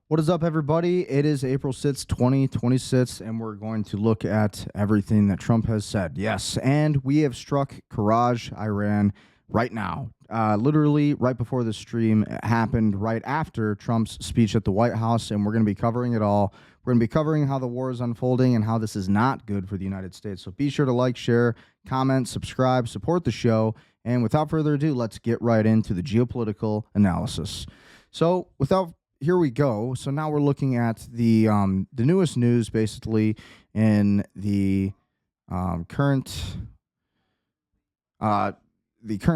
What is up, everybody? It is April 6th, 2026, and we're going to look at everything that Trump has said. Yes, and we have struck Karaj, Iran, right now. Literally right before the stream happened, right after Trump's speech at the White House, and we're going to be covering it all. We're going to be covering how the war is unfolding and how this is not good for the United States. So be sure to like, share, comment, subscribe, support the show, and without further ado, let's get right into the geopolitical analysis. So here we go. So now we're looking at the newest news, basically, in the current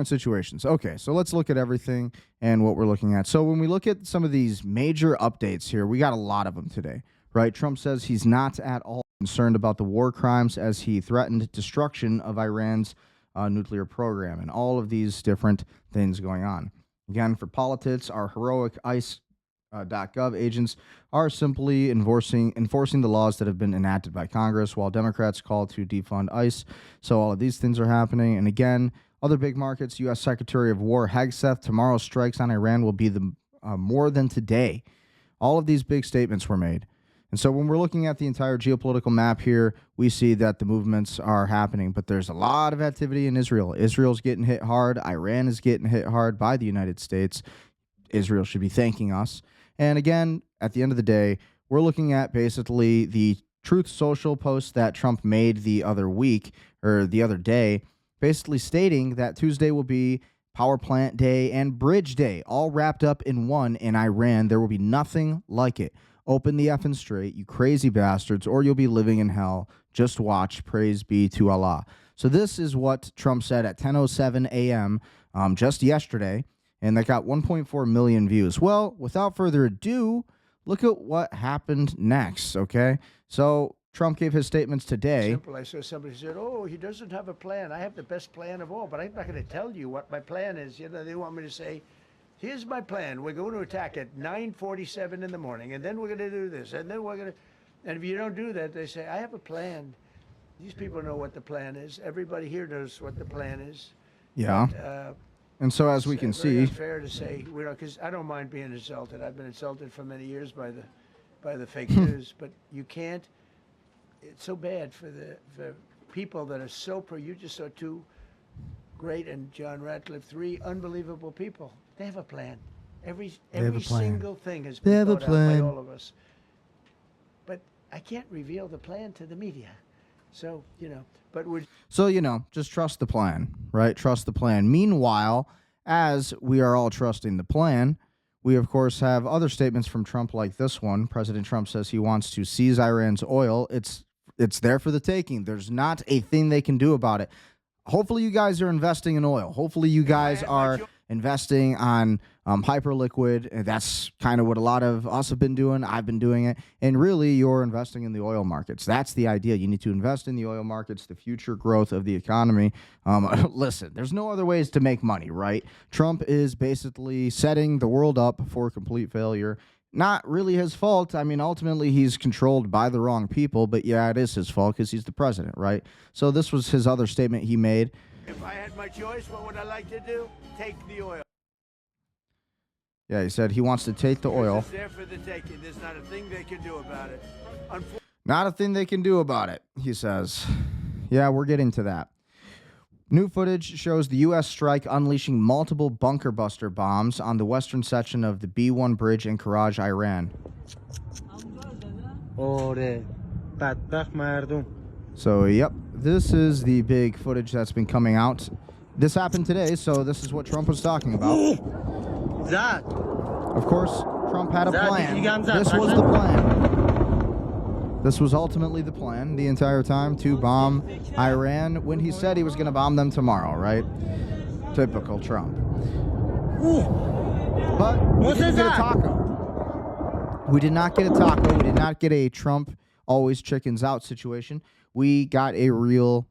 situations. Okay, so let's look at everything and what we're looking at. So when we look at some of these major updates here, we got a lot of them today, right? Trump says he's not at all concerned about the war crimes as he threatened destruction of Iran's nuclear program and all of these different things going on. Again, for politics, our heroic ICE.gov agents are simply enforcing the laws that have been enacted by Congress, while Democrats call to defund ICE. So all of these things are happening. And again, other big markets, U.S. Secretary of War Hegseth, tomorrow's strikes on Iran will be the more than today. All of these big statements were made. And so when we're looking at the entire geopolitical map here, we see that the movements are happening, but there's a lot of activity in Israel. Israel's getting hit hard. Iran is getting hit hard by the United States. Israel should be thanking us. And again, at the end of the day, we're looking at basically the Truth Social post that Trump made the other week or the other day, basically stating that Tuesday will be Power Plant Day and Bridge Day, all wrapped up in one in Iran. There will be nothing like it. Open the effing straight, you crazy bastards, or you'll be living in hell. Just watch. Praise be to Allah. So this is what Trump said at 10:07 a.m. Just yesterday. And that got 1.4 million views. Well, without further ado, look at what happened next, okay? So Trump gave his statements today. Simple. I saw somebody said, oh, he doesn't have a plan. I have the best plan of all, but I'm not going to tell you what my plan is. You know, they want me to say, here's my plan. We're going to attack at 9:47 in the morning, and then we're going to do this, and then we're going to... And if you don't do that, they say, I have a plan. These people know what the plan is. Everybody here knows what the plan is. Yeah. But, and so as we can see, it's fair to say, you know, because I don't mind being insulted. I've been insulted for many years by the fake news, but you can't. It's so bad for people that are so you just saw two great and John Ratcliffe, three unbelievable people. They have a plan. Every single thing has been thought out by all of us. But I can't reveal the plan to the media. So, you know, but we're... So, you know, just trust the plan, right? Trust the plan. Meanwhile, as we are all trusting the plan, we, of course, have other statements from Trump like this one. President Trump says he wants to seize Iran's oil. It's there for the taking. There's not a thing they can do about it. Hopefully you guys are investing in oil. Hopefully you guys are investing on Hyperliquid. And that's kind of what a lot of us have been doing. I've been doing it. And really, you're investing in the oil markets. That's the idea. You need to invest in the oil markets, the future growth of the economy. Listen, there's no other ways to make money, right? Trump is basically setting the world up for complete failure. Not really his fault. I mean, ultimately, he's controlled by the wrong people. But yeah, it is his fault because he's the president, right? So this was his other statement he made. If I had my choice, what would I like to do? Take the oil. Yeah, he said he wants to take the oil. It's there for the taking. There's not a thing they can do about it. Not a thing they can do about it, he says. Yeah, we're getting to that. New footage shows the U.S. strike unleashing multiple bunker buster bombs on the western section of the B-1 bridge in Karaj, Iran. So, yep, this is the big footage that's been coming out. This happened today, so this is what Trump was talking about. Of course, Trump had a plan. This was the plan. This was ultimately the plan the entire time, to bomb Iran when he said he was going to bomb them tomorrow, right? Typical Trump. But we didn't get a taco. We did not get a taco. We did not get a Trump always chickens out situation. We got a real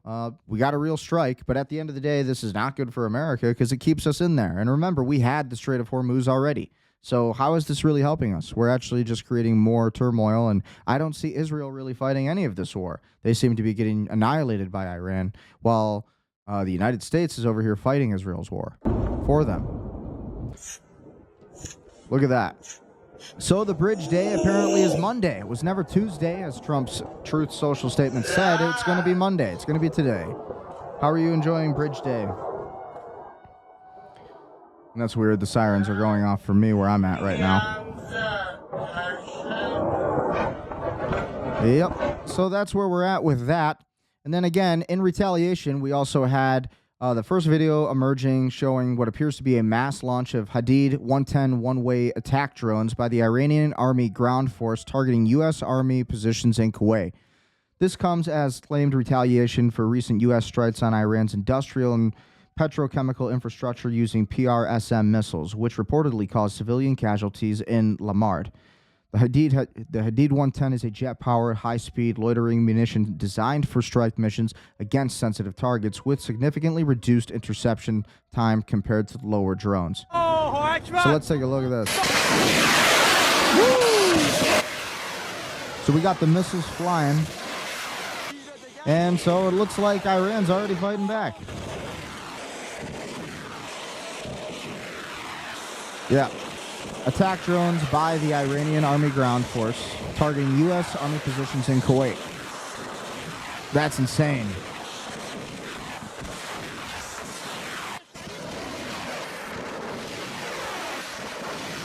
strike, but at the end of the day, this is not good for America because it keeps us in there. And remember, we had the Strait of Hormuz already. So how is this really helping us? We're actually just creating more turmoil, and I don't see Israel really fighting any of this war. They seem to be getting annihilated by Iran, while the United States is over here fighting Israel's war for them. Look at that. So the bridge day apparently is Monday. It was never Tuesday, as Trump's Truth Social statement said. It's going to be Monday. It's going to be today. How are you enjoying Bridge Day? And that's weird. The sirens are going off for me where I'm at right now. Yep. So that's where we're at with that. And then again, in retaliation, we also had the first video emerging showing what appears to be a mass launch of Hadid 110 one-way attack drones by the Iranian Army ground force targeting U.S. Army positions in Kuwait. This comes as claimed retaliation for recent U.S. strikes on Iran's industrial and petrochemical infrastructure using PRSM missiles, which reportedly caused civilian casualties in Lamard. The Hadid 110 is a jet-powered, high-speed loitering munition designed for strike missions against sensitive targets with significantly reduced interception time compared to lower drones. So let's take a look at this. Woo! So we got the missiles flying. And so it looks like Iran's already fighting back. Yeah. Attack drones by the Iranian Army ground force targeting U.S. Army positions in Kuwait. That's insane.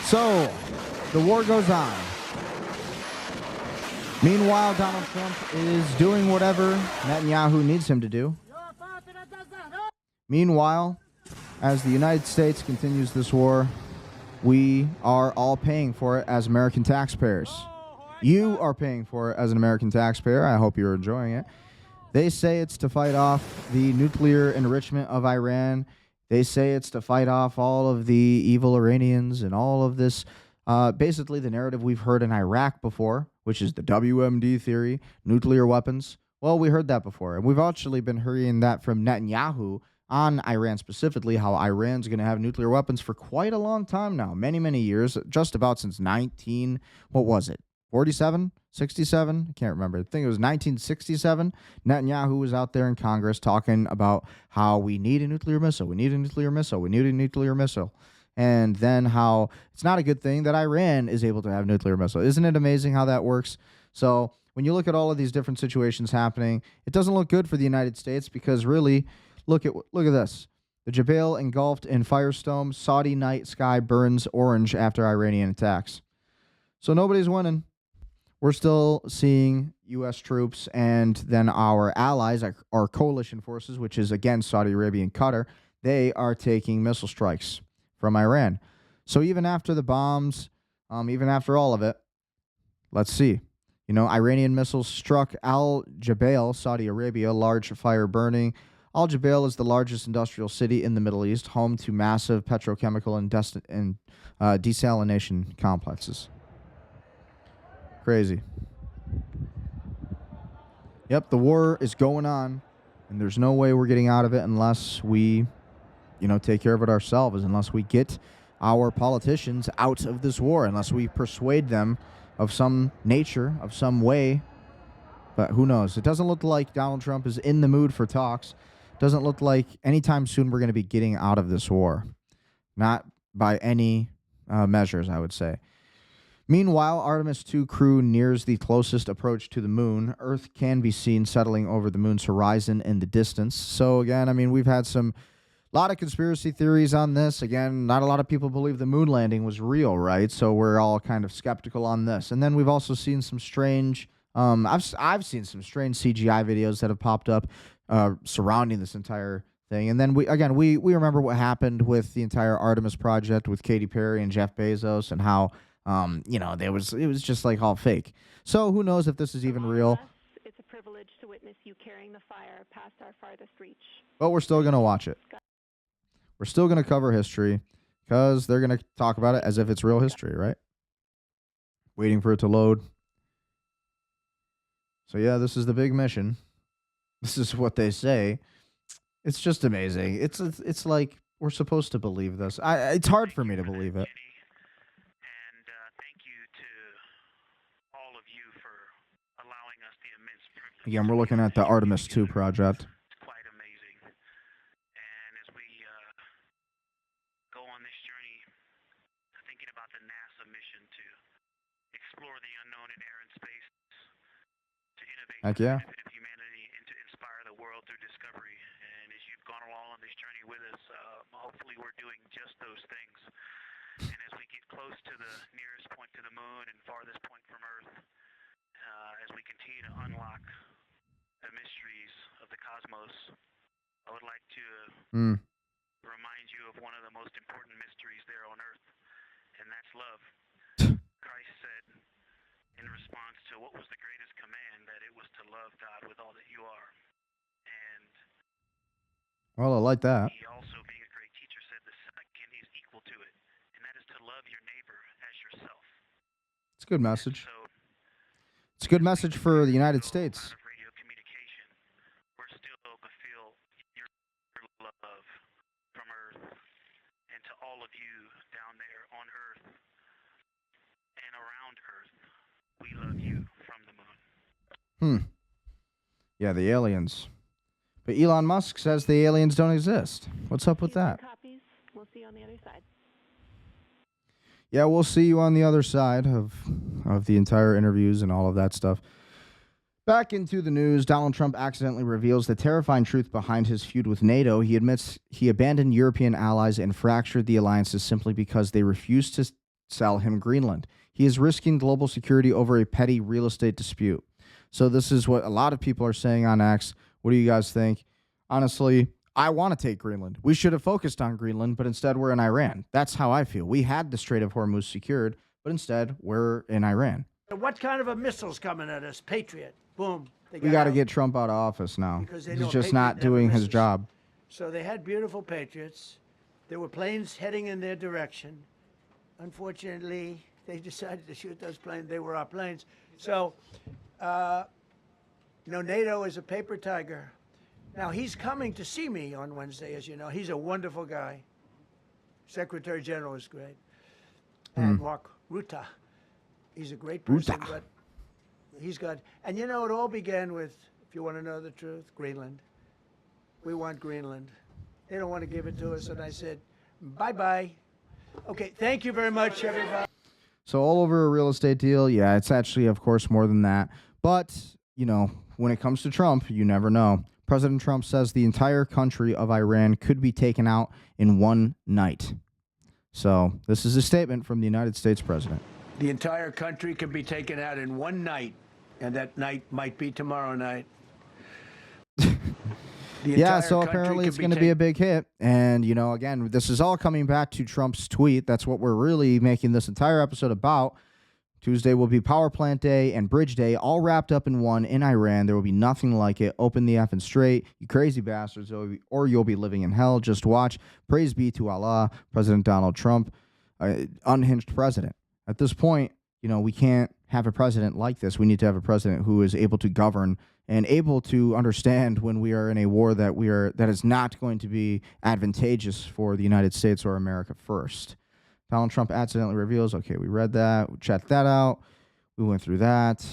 So, the war goes on. Meanwhile, Donald Trump is doing whatever Netanyahu needs him to do. Meanwhile, as the United States continues this war, we are all paying for it as American taxpayers. You are paying for it as an American taxpayer. I hope you're enjoying it. They say it's to fight off the nuclear enrichment of Iran. They say it's to fight off all of the evil Iranians and all of this, basically the narrative we've heard in Iraq before, which is the WMD theory, nuclear weapons. Well, we heard that before, and we've actually been hearing that from Netanyahu on Iran specifically, how Iran's going to have nuclear weapons for quite a long time now, many, many years, just about since 47, 67? I can't remember. I think it was 1967. Netanyahu was out there in Congress talking about how we need a nuclear missile, we need a nuclear missile, we need a nuclear missile. And then how it's not a good thing that Iran is able to have nuclear missile. Isn't it amazing how that works? So when you look at all of these different situations happening, it doesn't look good for the United States because really, look at this. The Jubail engulfed in firestorm. Saudi night sky burns orange after Iranian attacks. So nobody's winning. We're still seeing U.S. troops and then our allies, our coalition forces, which is, again, Saudi Arabia and Qatar, they are taking missile strikes from Iran. So even after the bombs, even after all of it, let's see. You know, Iranian missiles struck Al Jubail, Saudi Arabia, large fire burning. Al Jubail is the largest industrial city in the Middle East, home to massive petrochemical and desalination complexes. Crazy. Yep, the war is going on, and there's no way we're getting out of it unless we, take care of it ourselves, unless we get our politicians out of this war, unless we persuade them of some nature, of some way. But who knows? It doesn't look like Donald Trump is in the mood for talks. Doesn't look like anytime soon we're going to be getting out of this war. Not by any measures, I would say. Meanwhile, Artemis 2 crew nears the closest approach to the moon. Earth can be seen settling over the moon's horizon in the distance. So again, we've had a lot of conspiracy theories on this. Again, not a lot of people believe the moon landing was real, right? So we're all kind of skeptical on this. And then we've also seen some strange, I've seen some strange CGI videos that have popped up surrounding this entire thing. And then we remember what happened with the entire Artemis project with Katy Perry and Jeff Bezos and how it was just like all fake. So who knows if this is even real. It's a privilege to witness you carrying the fire past our farthest reach. But we're still going to watch it. We're still going to cover history because they're going to talk about it as if it's real history, right? Waiting for it to load. So yeah, this is the big mission. This is what they say. It's just amazing. It's like we're supposed to believe this. It's hard for me to believe it. And thank you to all of you for allowing us the immense privilege. Again, we're looking at the Artemis 2 project. It's quite amazing. And as we go on this journey, thinking about the NASA mission to explore the unknown in air and space, to innovate Heck for the yeah. benefit of humanity, and to inspire the world through discovery. And as you've gone along on this journey with us, hopefully we're doing just those things. And as we get close to the nearest point to the moon and farthest point from Earth, as we continue to unlock the mysteries of the cosmos, I would like to Mm. remind you of one of the most important mysteries there on Earth, and that's love. Christ said in response to what was the greatest command, that it was to love God with all that you are. And Well, I like that. he also, being a great teacher, said the second is equal to it, and that is to love your neighbor as yourself. It's a good message. So It's a good message for the United States. out of radio communication, we're still to feel your love from Earth, and to all of you down there on Earth and around Earth, we love you from the moon. Yeah, the aliens. But Elon Musk says the aliens don't exist. What's up with that? Copies. We'll see you on the other side. Yeah, we'll see you on the other side of the entire interviews and all of that stuff. Back into the news, Donald Trump accidentally reveals the terrifying truth behind his feud with NATO. He admits he abandoned European allies and fractured the alliances simply because they refused to sell him Greenland. He is risking global security over a petty real estate dispute. So this is what a lot of people are saying on X. What do you guys think? Honestly, I want to take Greenland. We should have focused on Greenland, but instead we're in Iran. That's how I feel. We had the Strait of Hormuz secured, but instead we're in Iran. What kind of a missile's coming at us? Patriot. Boom. They We got to out. get Trump out of office now. Because they He's know just Patriot not never doing his misses. job. So they had beautiful Patriots. There were planes heading in their direction. Unfortunately, they decided to shoot those planes. They were our planes. So, NATO is a paper tiger. Now, he's coming to see me on Wednesday, as you know. He's a wonderful guy. Secretary General is great. And Mark Rutte. He's a great person, Rutte. but he's got... And it all began with, if you want to know the truth, Greenland. We want Greenland. They don't want to give it to us. And I said, bye-bye. Okay, thank you very much, everybody. So all over a real estate deal, yeah, it's actually, of course, more than that. But, when it comes to Trump, you never know. President Trump says the entire country of Iran could be taken out in one night. So this is a statement from the United States president. The entire country could be taken out in one night, and that night might be tomorrow night. Yeah, so apparently it's going to be a big hit. And, again, this is all coming back to Trump's tweet. That's what we're really making this entire episode about. Tuesday will be Power Plant Day and Bridge Day, all wrapped up in one in Iran. There will be nothing like it. Open the effing straight, you crazy bastards, or you'll be living in hell. Just watch. Praise be to Allah, President Donald Trump, unhinged president. At this point, we can't have a president like this. We need to have a president who is able to govern and able to understand when we are in a war that is not going to be advantageous for the United States or America first. Donald Trump accidentally reveals, okay, we read that, we checked that out, we went through that,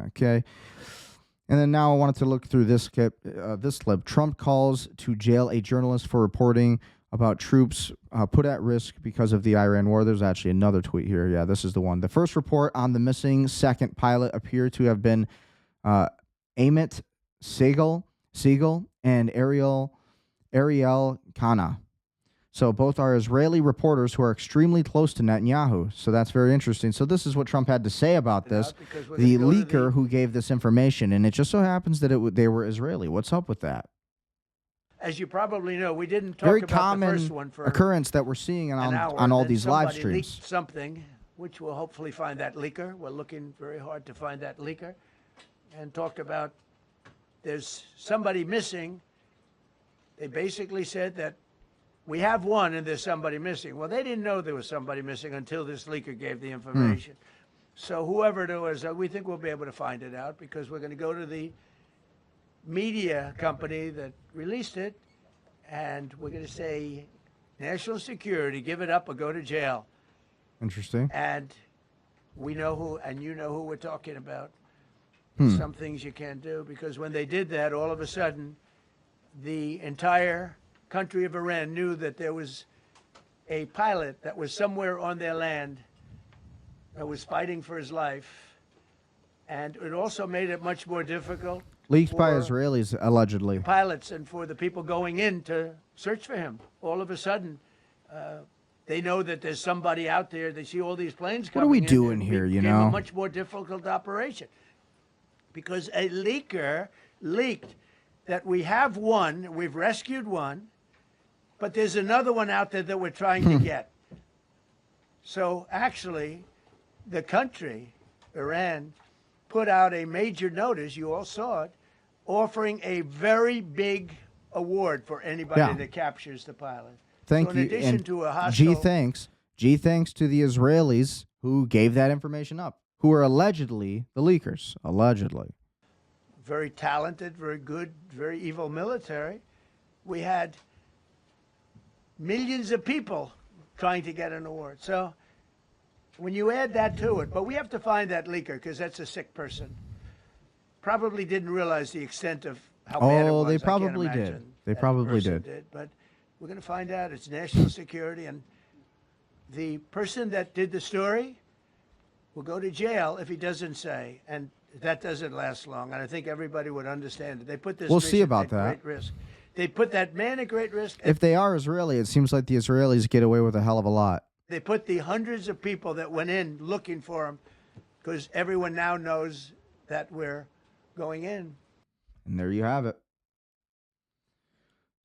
okay. And then now I wanted to look through this clip. Trump calls to jail a journalist for reporting about troops put at risk because of the Iran war. There's actually another tweet here. Yeah, this is the one. The first report on the missing second pilot appeared to have been Amit Siegel and Ariel Kana. So both are Israeli reporters who are extremely close to Netanyahu. So that's very interesting. So this is what Trump had to say about this. The leaker who gave this information, and it just so happens that they were Israeli. What's up with that? As you probably know, we didn't talk Very about common the first one for occurrence that we're seeing an hour, on all then these live somebody streams. leaked something, which we'll hopefully find that leaker. We're looking very hard to find that leaker. And talked about there's somebody missing. They basically said that we have one and there's somebody missing. Well, they didn't know there was somebody missing until this leaker gave the information. So whoever it was, we think we'll be able to find it out because we're going to go to the media company that released it, and we're going to say, national security, give it up or go to jail. Interesting. And we know who, and you know who we're talking about. Some things you can't do, because when they did that, all of a sudden, the entire country of Iran knew that there was a pilot that was somewhere on their land that was fighting for his life, and it also made it much more difficult. Leaked by for Israelis, allegedly. pilots and for the people going in to search for him. All of a sudden, they know that there's somebody out there. They see all these planes coming in. What are we doing here, It you became know? a much more difficult operation because a leaker leaked that we have one, we've rescued one, but there's another one out there that we're trying to get. So actually, the country, Iran, put out a major notice, you all saw it, offering a very big award for anybody Yeah. that captures the pilot. Thank so in you. addition And to a hostile, G thanks to the Israelis who gave that information up, who are allegedly the leakers. Allegedly. very talented, very good, very evil military, we had millions of people trying to get an award. So when you add that to it, but we have to find that leaker because that's a sick person. Probably didn't realize the extent of how bad it was. Oh, they I can't probably did. imagine They that probably person did. But we're going to find out. It's national security, and the person that did the story will go to jail if he doesn't say. And that doesn't last long. And I think everybody would understand it. They put this We'll see mission about at that. great risk. They put that man at great risk. If they are Israeli, it seems like the Israelis get away with a hell of a lot. They put the hundreds of people that went in looking for him because everyone now knows that we're going in. And there you have it.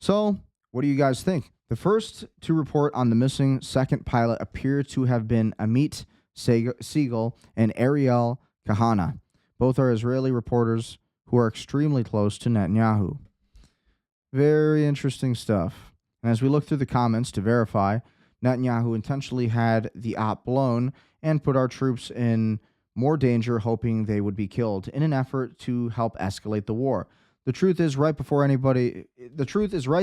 So, what do you guys think? The first to report on the missing second pilot appear to have been Amit Siegel and Ariel Kahana. Both are Israeli reporters who are extremely close to Netanyahu. Very interesting stuff. And as we look through the comments to verify, Netanyahu intentionally had the op blown and put our troops in more danger, hoping they would be killed in an effort to help escalate the war. The truth is right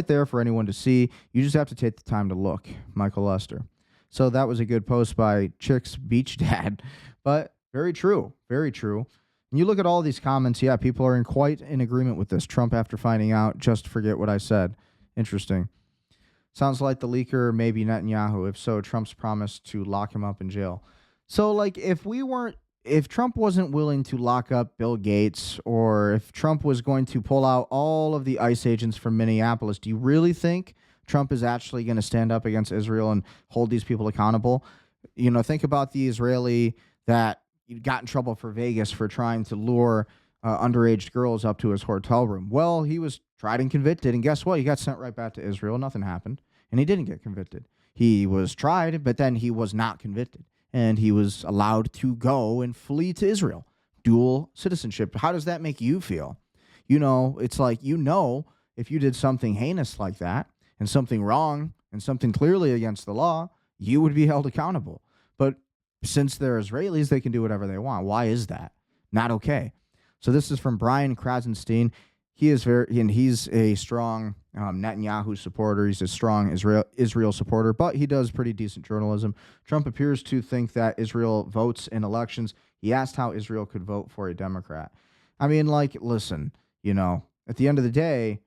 there for anyone to see. You just have to take the time to look. Michael Lester. So that was a good post by Chick's Beach Dad, but very true. Very true. And you look at all these comments, yeah, people are in quite in agreement with this. Trump, after finding out, just forget what I said. Interesting. Sounds like the leaker may be Netanyahu. If so, Trump's promised to lock him up in jail. So, like, if Trump wasn't willing to lock up Bill Gates, or if Trump was going to pull out all of the ICE agents from Minneapolis, do you really think Trump is actually going to stand up against Israel and hold these people accountable? You know, think about the Israeli that got in trouble for Vegas for trying to lure underage girls up to his hotel room. Well, he was tried and convicted, and guess what? He got sent right back to Israel. Nothing happened, and he didn't get convicted. He was tried, but then he was not convicted, and he was allowed to go and flee to Israel. Dual citizenship. How does that make you feel? You know, it's like, you know, if you did something heinous like that and something wrong and something clearly against the law, you would be held accountable. But since they're Israelis, they can do whatever they want. Why is that? Not okay. So this is from Brian Krasenstein. He's a strong Netanyahu supporter. He's a strong Israel supporter, but he does pretty decent journalism. Trump appears to think that Israel votes in elections. He asked how Israel could vote for a Democrat. I mean, like, listen, you know, at the end of the day,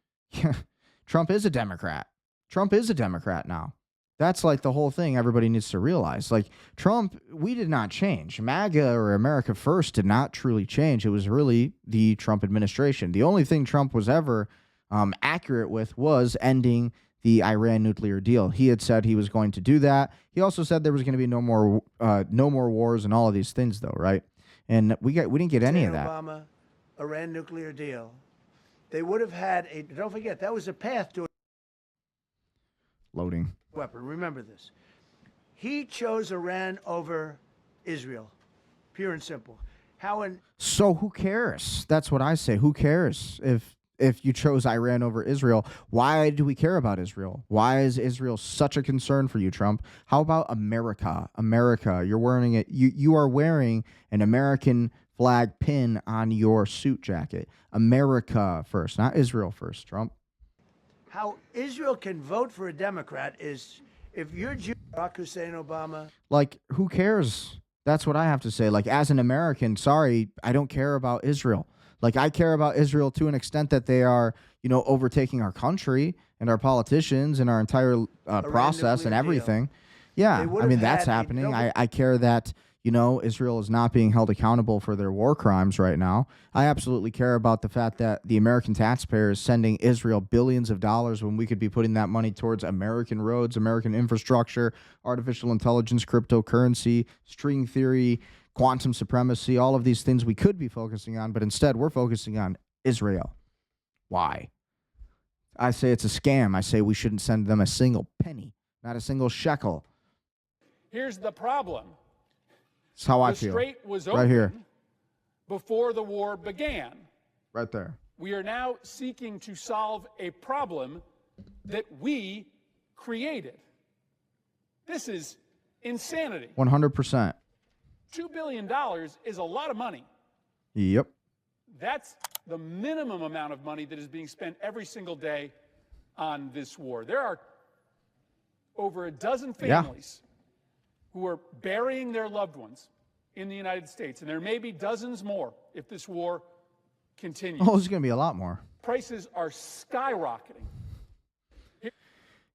Trump is a Democrat. Trump is a Democrat now. That's like the whole thing everybody needs to realize. Like, Trump, we did not change. MAGA or America First did not truly change. It was really the Trump administration. The only thing Trump was ever accurate with was ending the Iran nuclear deal. He had said he was going to do that. He also said there was going to be no more wars and all of these things, though, right? And we didn't get any of that. Obama, Iran nuclear deal. They would have had don't forget, that was a path to Loading. weapon. Remember this. He chose Iran over Israel, pure and simple. So who cares? That's what I say. Who cares if you chose Iran over Israel? Why do we care about Israel? Why is Israel such a concern for you, Trump? How about America? America, you're wearing it. You are wearing an American flag pin on your suit jacket. America first, not Israel first, Trump. How Israel can vote for a Democrat is if you're Barack Hussein Obama. Like, who cares? That's what I have to say. Like, as an American, sorry, I don't care about Israel. Like, I care about Israel to an extent that they are, you know, overtaking our country and our politicians and our entire process and everything. Yeah, I mean, that's happening. I care that, Israel is not being held accountable for their war crimes right now. I absolutely care about the fact that the American taxpayer is sending Israel billions of dollars when we could be putting that money towards American roads, American infrastructure, artificial intelligence, cryptocurrency, string theory, quantum supremacy, all of these things we could be focusing on, but instead we're focusing on Israel. Why? I say it's a scam. I say we shouldn't send them a single penny, not a single shekel. Here's the problem. That's how I the feel. strait was Right open here. before the war began. Right there. We are now seeking to solve a problem that we created. This is insanity. 100%. $2 billion is a lot of money. Yep. That's the minimum amount of money that is being spent every single day on this war. There are over a dozen families who are burying their loved ones in the United States, and there may be dozens more if this war continues. Oh, there's going to be a lot more. Prices are skyrocketing.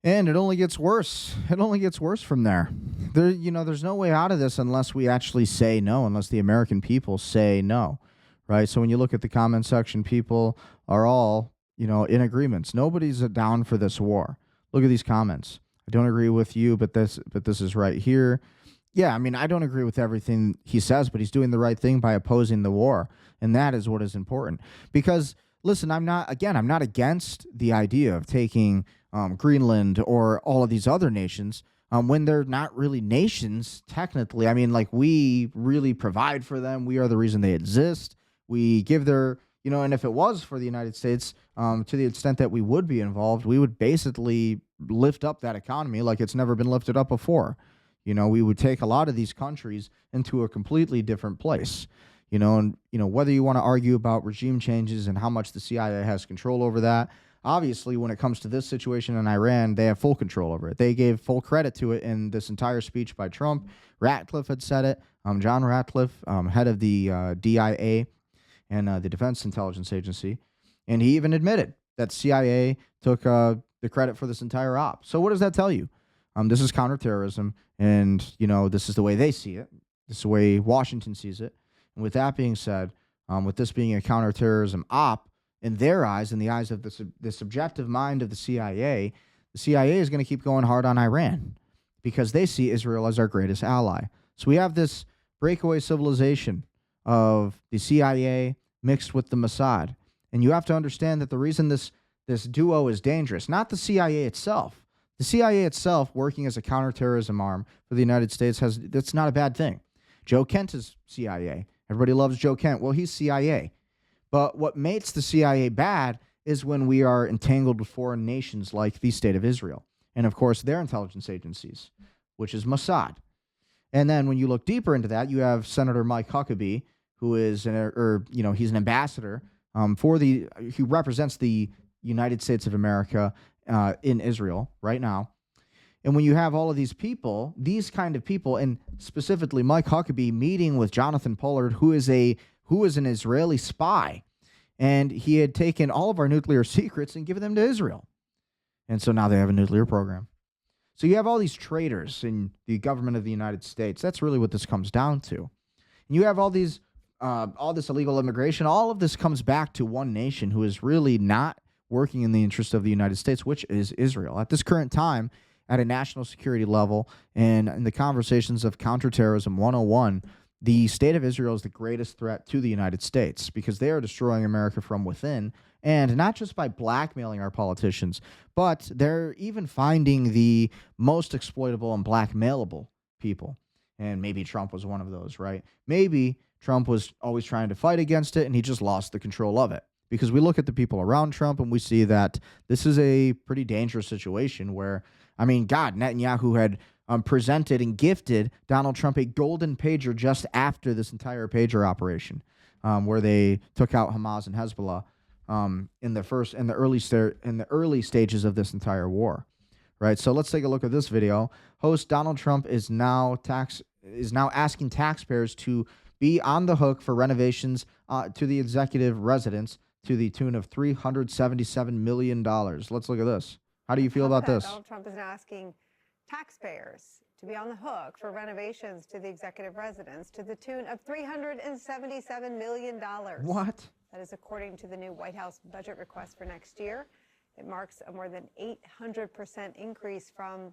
And it only gets worse. It only gets worse from there. There's no way out of this unless we actually say no, unless the American people say no, right? So when you look at the comment section, people are all, in agreements. Nobody's down for this war. Look at these comments. I don't agree with you, but this is right here. Yeah, I don't agree with everything he says, but he's doing the right thing by opposing the war, and that is what is important. Because, listen, I'm not against the idea of taking Greenland or all of these other nations when they're not really nations, technically. We really provide for them. We are the reason they exist. We give their, and if it was for the United States, to the extent that we would be involved, we would basically lift up that economy like it's never been lifted up before. We would take a lot of these countries into a completely different place. Whether you want to argue about regime changes and how much the CIA has control over that, obviously, when it comes to this situation in Iran, they have full control over it. They gave full credit to it in this entire speech by Trump. Ratcliffe had said it. John Ratcliffe, head of the DIA and the Defense Intelligence Agency, and he even admitted that CIA took the credit for this entire op. So what does that tell you? This is counterterrorism, and this is the way they see it. This is the way Washington sees it. And with that being said, with this being a counterterrorism op, in their eyes, in the eyes of the subjective mind of the CIA is going to keep going hard on Iran because they see Israel as our greatest ally. So we have this breakaway civilization of the CIA mixed with the Mossad. And you have to understand that the reason this duo is dangerous, not the CIA itself. The CIA itself, working as a counterterrorism arm for the United States, that's not a bad thing. Joe Kent is CIA. Everybody loves Joe Kent. Well, he's CIA. But what makes the CIA bad is when we are entangled with foreign nations like the State of Israel. And, of course, their intelligence agencies, which is Mossad. And then when you look deeper into that, you have Senator Mike Huckabee, who is, he's an ambassador he represents the United States of America in Israel right now. And when you have all of these people, these kind of people, and specifically Mike Huckabee meeting with Jonathan Pollard, who is an Israeli spy, and he had taken all of our nuclear secrets and given them to Israel. And so now they have a nuclear program. So you have all these traitors in the government of the United States. That's really what this comes down to. And you have all this illegal immigration. All of this comes back to one nation who is really not working in the interest of the United States, which is Israel. At this current time, at a national security level, and in the conversations of counterterrorism 101, the state of Israel is the greatest threat to the United States because they are destroying America from within, and not just by blackmailing our politicians, but they're even finding the most exploitable and blackmailable people. And maybe Trump was one of those, right? Maybe Trump was always trying to fight against it, and he just lost the control of it. Because we look at the people around Trump, and we see that this is a pretty dangerous situation where, Netanyahu had presented and gifted Donald Trump a golden pager just after this entire pager operation, where they took out Hamas and Hezbollah in the early stages of this entire war, right? So let's take a look at this video. Host Donald Trump is now asking taxpayers to be on the hook for renovations to the executive residence to the tune of $377 million. Let's look at this. How do you feel about this? Donald Trump is now asking taxpayers to be on the hook for renovations to the executive residence to the tune of $377 million. What? That is according to the new White House budget request for next year. It marks a more than 800% increase from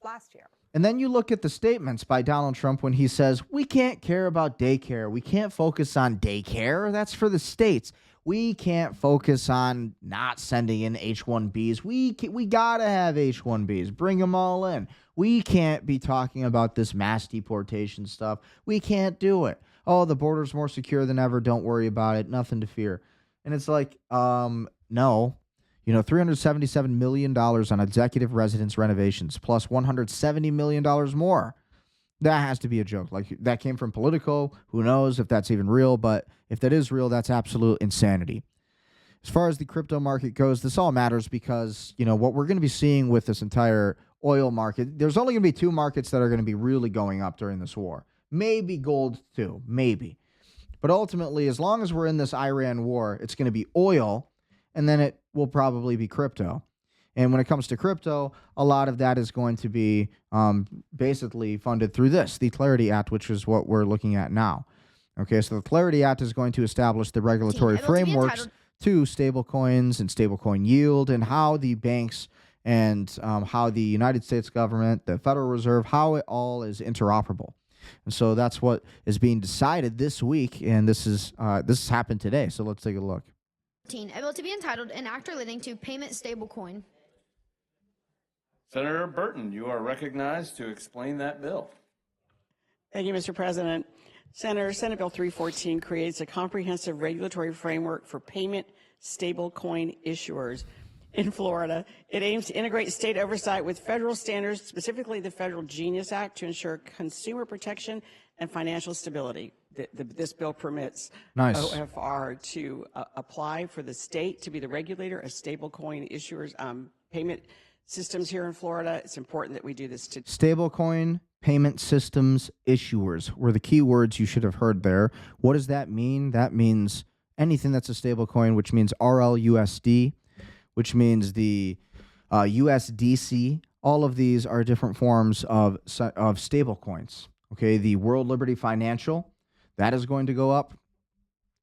last year. And then you look at the statements by Donald Trump when he says, we can't care about daycare. We can't focus on daycare. That's for the states. We can't focus on not sending in H-1Bs. We got to have H-1Bs. Bring them all in. We can't be talking about this mass deportation stuff. We can't do it. Oh, the border's more secure than ever. Don't worry about it. Nothing to fear. And it's like, no. You know, $377 million on executive residence renovations, plus $170 million more. That has to be a joke. Like, that came from Politico. Who knows if that's even real? But if that is real, that's absolute insanity. As far as the crypto market goes, this all matters because, you know, what we're going to be seeing with this entire oil market, there's only going to be two markets that are going to be really going up during this war. Maybe gold too, maybe. But ultimately, as long as we're in this Iran war, it's going to be oil, and then it will probably be crypto. And when it comes to crypto, a lot of that is going to be basically funded through the Clarity Act, which is what we're looking at now. Okay, so the Clarity Act is going to establish the regulatory frameworks to stablecoins and stablecoin yield and how the banks and how the United States government, the Federal Reserve, how it all is interoperable. And so that's what is being decided this week, and this has happened today. So let's take a look. A bill to be entitled An Act Relating to Payment Stablecoin. Senator Burton, you are recognized to explain that bill. Thank you, Mr. President. Senator, Senate Bill 314 creates a comprehensive regulatory framework for payment stablecoin issuers in Florida. It aims to integrate state oversight with federal standards, specifically the Federal Genius Act, to ensure consumer protection and financial stability. This bill permits OFR to apply for the state to be the regulator of stablecoin issuers payment systems here in Florida. It's important that we do this. Stablecoin payment systems issuers were the key words you should have heard there. What does that mean? That means anything that's a stablecoin, which means RLUSD, which means the USDC. All of these are different forms of stablecoins. Okay, the World Liberty Financial, that is going to go up.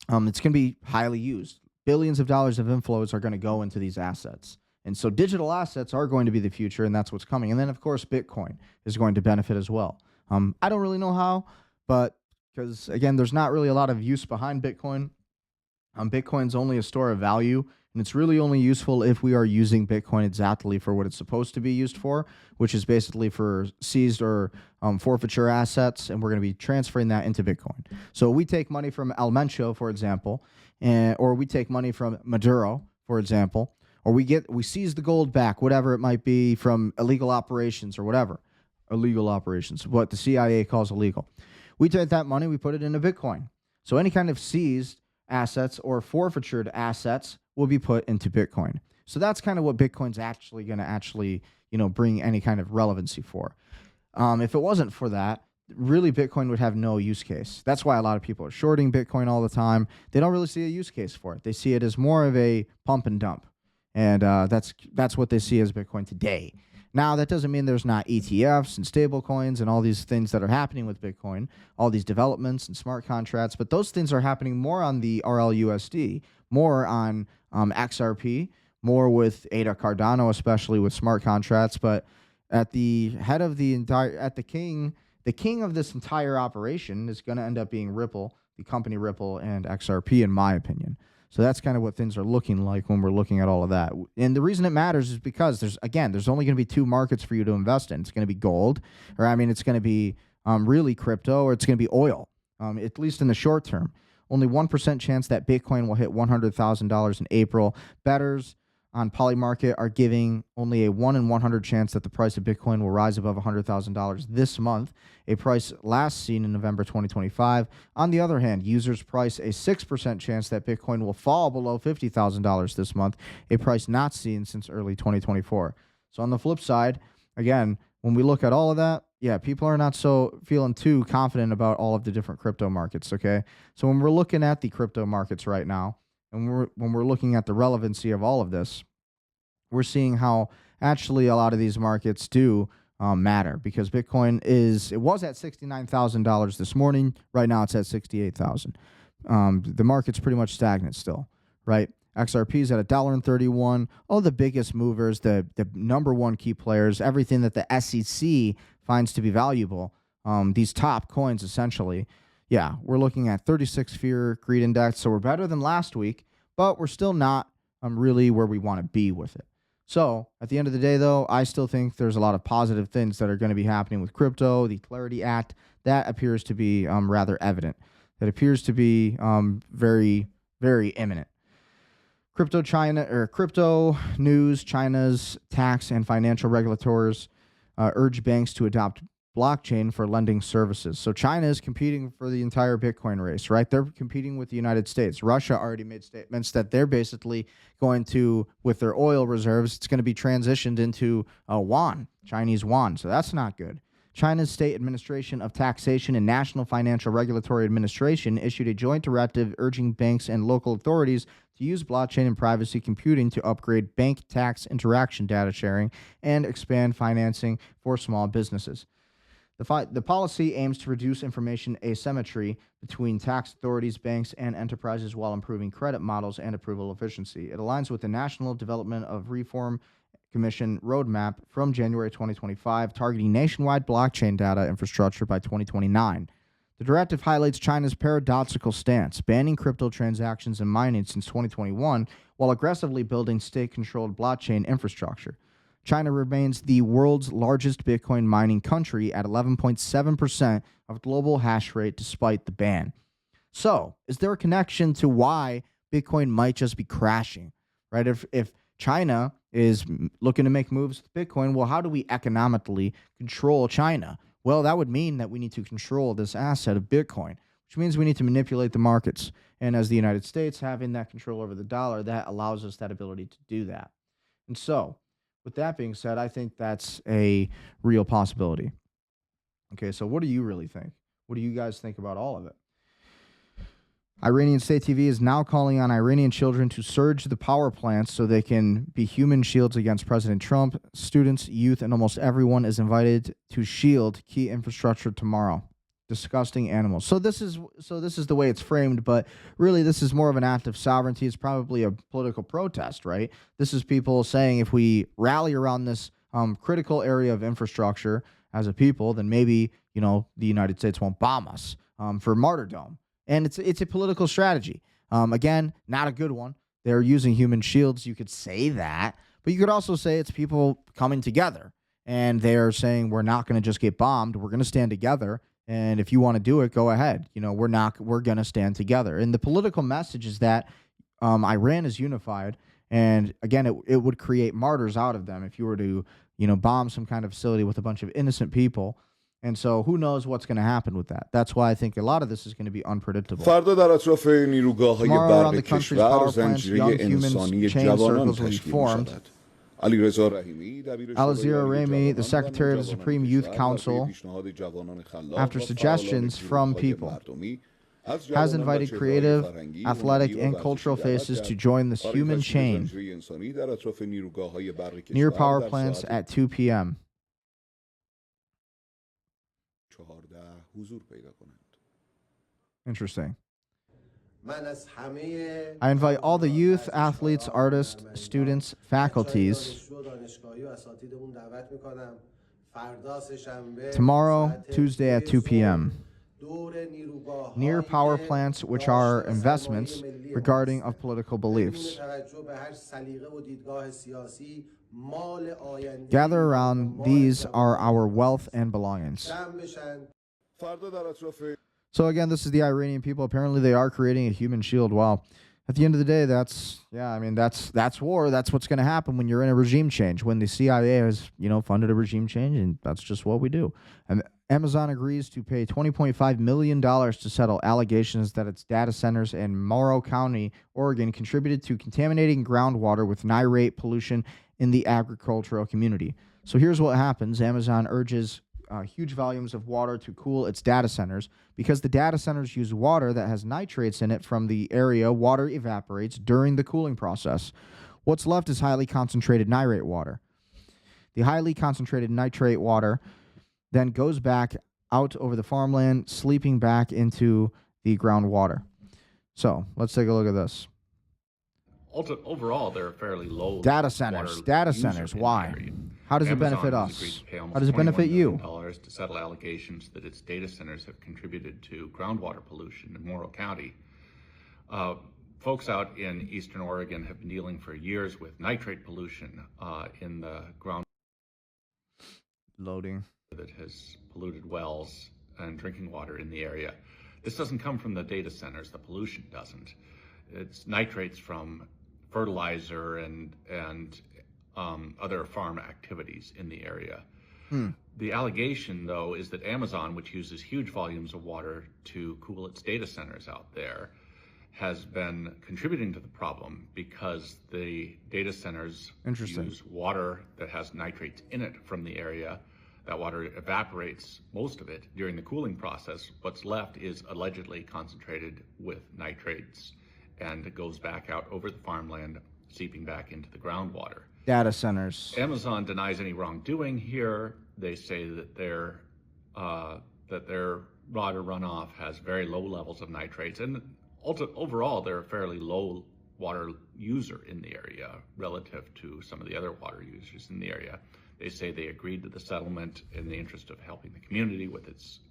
It's going to be highly used. Billions of dollars of inflows are going to go into these assets. And so digital assets are going to be the future, and that's what's coming. And then, of course, Bitcoin is going to benefit as well. I don't really know how, but because, again, there's not really a lot of use behind Bitcoin. Bitcoin's only a store of value, and it's really only useful if we are using Bitcoin exactly for what it's supposed to be used for, which is basically for seized or forfeiture assets, and we're going to be transferring that into Bitcoin. So we take money from El Mencho, for example, or we take money from Maduro, for example, or we seize the gold back, whatever it might be, from illegal operations or whatever. Illegal operations, what the CIA calls illegal. We take that money, we put it into Bitcoin. So any kind of seized assets or forfeitured assets will be put into Bitcoin. So that's kind of what Bitcoin's actually going to bring any kind of relevancy for. If it wasn't for that, really Bitcoin would have no use case. That's why a lot of people are shorting Bitcoin all the time. They don't really see a use case for it. They see it as more of a pump and dump. And that's what they see as Bitcoin today. Now, that doesn't mean there's not ETFs and stable coins and all these things that are happening with Bitcoin, all these developments and smart contracts, but those things are happening more on the RLUSD, more on XRP, more with Ada Cardano, especially with smart contracts. But at the head of the king of this entire operation is going to end up being Ripple, the company Ripple and XRP, in my opinion. So that's kind of what things are looking like when we're looking at all of that. And the reason it matters is because there's only going to be two markets for you to invest in. It's going to be gold, it's going to be really crypto, or it's going to be oil, at least in the short term. Only 1% chance that Bitcoin will hit $100,000 in April. Bettors on Polymarket are giving only a 1 in 100 chance that the price of Bitcoin will rise above $100,000 this month, a price last seen in November 2025. On the other hand, users price a 6% chance that Bitcoin will fall below $50,000 this month, a price not seen since early 2024. So on the flip side, again, when we look at all of that, people are not so feeling too confident about all of the different crypto markets, okay? So when we're looking at the crypto markets right now, and when we're looking at the relevancy of all of this, we're seeing how actually a lot of these markets do matter, because Bitcoin it was at $69,000 this morning. Right now it's at 68,000. The market's pretty much stagnant still, right? XRP is at $1.31. All the biggest movers, the number one key players, everything that the SEC finds to be valuable, these top coins essentially. Yeah, we're looking at 36 Fear Greed Index, so we're better than last week, but we're still not really where we want to be with it. So at the end of the day, though, I still think there's a lot of positive things that are going to be happening with crypto. The Clarity Act, that appears to be rather evident. That appears to be very, very imminent. Crypto news, China's tax and financial regulators urge banks to adopt blockchain for lending services. So China is competing for the entire Bitcoin race, right? They're competing with the United States. Russia already made statements that they're basically going to, with their oil reserves, it's going to be transitioned into yuan, Chinese yuan. So that's not good. China's State Administration of Taxation and National Financial Regulatory Administration issued a joint directive urging banks and local authorities to use blockchain and privacy computing to upgrade bank tax interaction data sharing and expand financing for small businesses. The policy aims to reduce information asymmetry between tax authorities, banks, and enterprises while improving credit models and approval efficiency. It aligns with the National Development of Reform Commission roadmap from January 2025, targeting nationwide blockchain data infrastructure by 2029. The directive highlights China's paradoxical stance, banning crypto transactions and mining since 2021, while aggressively building state-controlled blockchain infrastructure. China remains the world's largest Bitcoin mining country at 11.7% of global hash rate despite the ban. So, is there a connection to why Bitcoin might just be crashing, right? If China is looking to make moves with Bitcoin, well, how do we economically control China? Well, that would mean that we need to control this asset of Bitcoin, which means we need to manipulate the markets. And as the United States having that control over the dollar, that allows us that ability to do that. And so, with that being said, I think that's a real possibility. Okay, so what do you really think? What do you guys think about all of it? Iranian state TV is now calling on Iranian children to surge the power plants so they can be human shields against President Trump. Students, youth, and almost everyone is invited to shield key infrastructure tomorrow. Disgusting animals. So this is the way it's framed, but really this is more of an act of sovereignty. It's probably a political protest, right? This is people saying if we rally around this critical area of infrastructure as a people, then maybe, the United States won't bomb us for martyrdom. And it's a political strategy. Again, not a good one. They're using human shields. You could say that, but you could also say it's people coming together and they're saying we're not going to just get bombed. We're going to stand together. And if you want to do it, go ahead. We're going to stand together. And the political message is that Iran is unified. And again, it would create martyrs out of them if you were to, bomb some kind of facility with a bunch of innocent people. And so who knows what's going to happen with that. That's why I think a lot of this is going to be unpredictable. فردا در اطراف نیروگاه‌های Tomorrow around برق the country's کشور power plants, زنجیره young humans انسانی chain جوانان circles will be تشکیل formed. می‌شود. علیرضا رحیمی دبیر Al-Azira شورای Rami, the جوانان Secretary of the و Supreme نوجوانان Youth کشور Council, برای پیشنهاد جوانان خلاق after و suggestions فعالان from گروه‌های people, مردمی از has جوانان و invited چهره‌های creative, فرهنگی، athletic, هنری و and ورزشی cultural دعوت faces to کرد join this برای human تشکیل chain زنجیره انسانی در اطراف نیروگاه‌های برق near کشور power در plants ساعت at 2 p.m. 14 حضور پیدا کنند. Interesting. I invite all the youth, athletes, artists, students, faculties tomorrow, Tuesday at 2 p.m. near power plants, which are investments regarding of political beliefs. Gather around, these are our wealth and belongings. So again, this is the Iranian people. Apparently they are creating a human shield. Wow. At the end of the day, that's war. That's what's going to happen when you're in a regime change, when the CIA has, funded a regime change, and that's just what we do. And Amazon agrees to pay $20.5 million to settle allegations that its data centers in Morrow County, Oregon, contributed to contaminating groundwater with nitrate pollution in the agricultural community. So here's what happens. Amazon urges huge volumes of water to cool its data centers. Because the data centers use water that has nitrates in it from the area, water evaporates during the cooling process. What's left is highly concentrated nitrate water. The highly concentrated nitrate water then goes back out over the farmland, sleeping back into the groundwater. So let's take a look at this. Overall, they're fairly low. Data centers. Data centers. Why? How does it benefit us? How does it benefit you? $21 to settle allegations that its data centers have contributed to groundwater pollution in Morrow County. Folks out in Eastern Oregon have been dealing for years with nitrate pollution in the ground. Loading. That has polluted wells and drinking water in the area. This doesn't come from the data centers. The pollution doesn't. It's nitrates from fertilizer and other farm activities in the area. The allegation, though, is that Amazon, which uses huge volumes of water to cool its data centers out there, has been contributing to the problem because the data centers use water that has nitrates in it from the area. That water evaporates, most of it, during the cooling process. What's left is allegedly concentrated with nitrates, and it goes back out over the farmland, seeping back into the groundwater. Data centers. Amazon denies any wrongdoing here. They say that their water runoff has very low levels of nitrates, and overall, they're a fairly low water user in the area relative to some of the other water users in the area. They say they agreed to the settlement in the interest of helping the community with its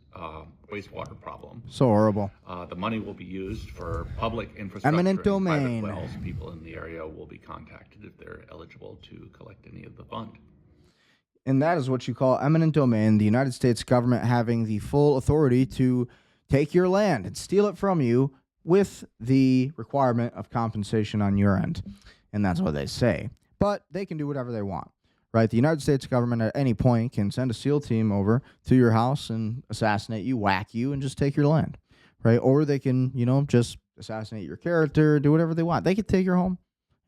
wastewater problem. So horrible. The money will be used for public infrastructure. Eminent domain. Private wells. People in the area will be contacted if they're eligible to collect any of the fund. And that is what you call eminent domain, the United States government having the full authority to take your land and steal it from you with the requirement of compensation on your end. And that's what they say. But they can do whatever they want, right? The United States government at any point can send a SEAL team over to your house and assassinate you, whack you, and just take your land, right? Or they can, just assassinate your character, do whatever they want. They could take your home,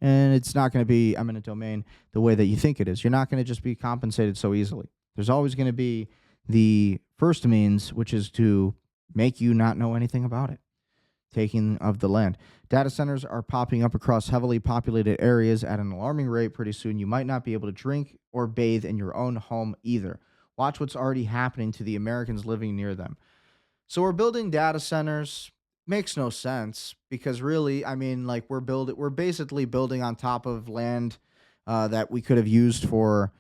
and it's not going to be eminent domain the way that you think it is. You're not going to just be compensated so easily. There's always going to be the first means, which is to make you not know anything about it. Taking of the land. Data centers are popping up across heavily populated areas at an alarming rate. Pretty soon, you might not be able to drink or bathe in your own home either. Watch what's already happening to the Americans living near them. So we're building data centers. Makes no sense because really, we're basically building on top of land that we could have used for,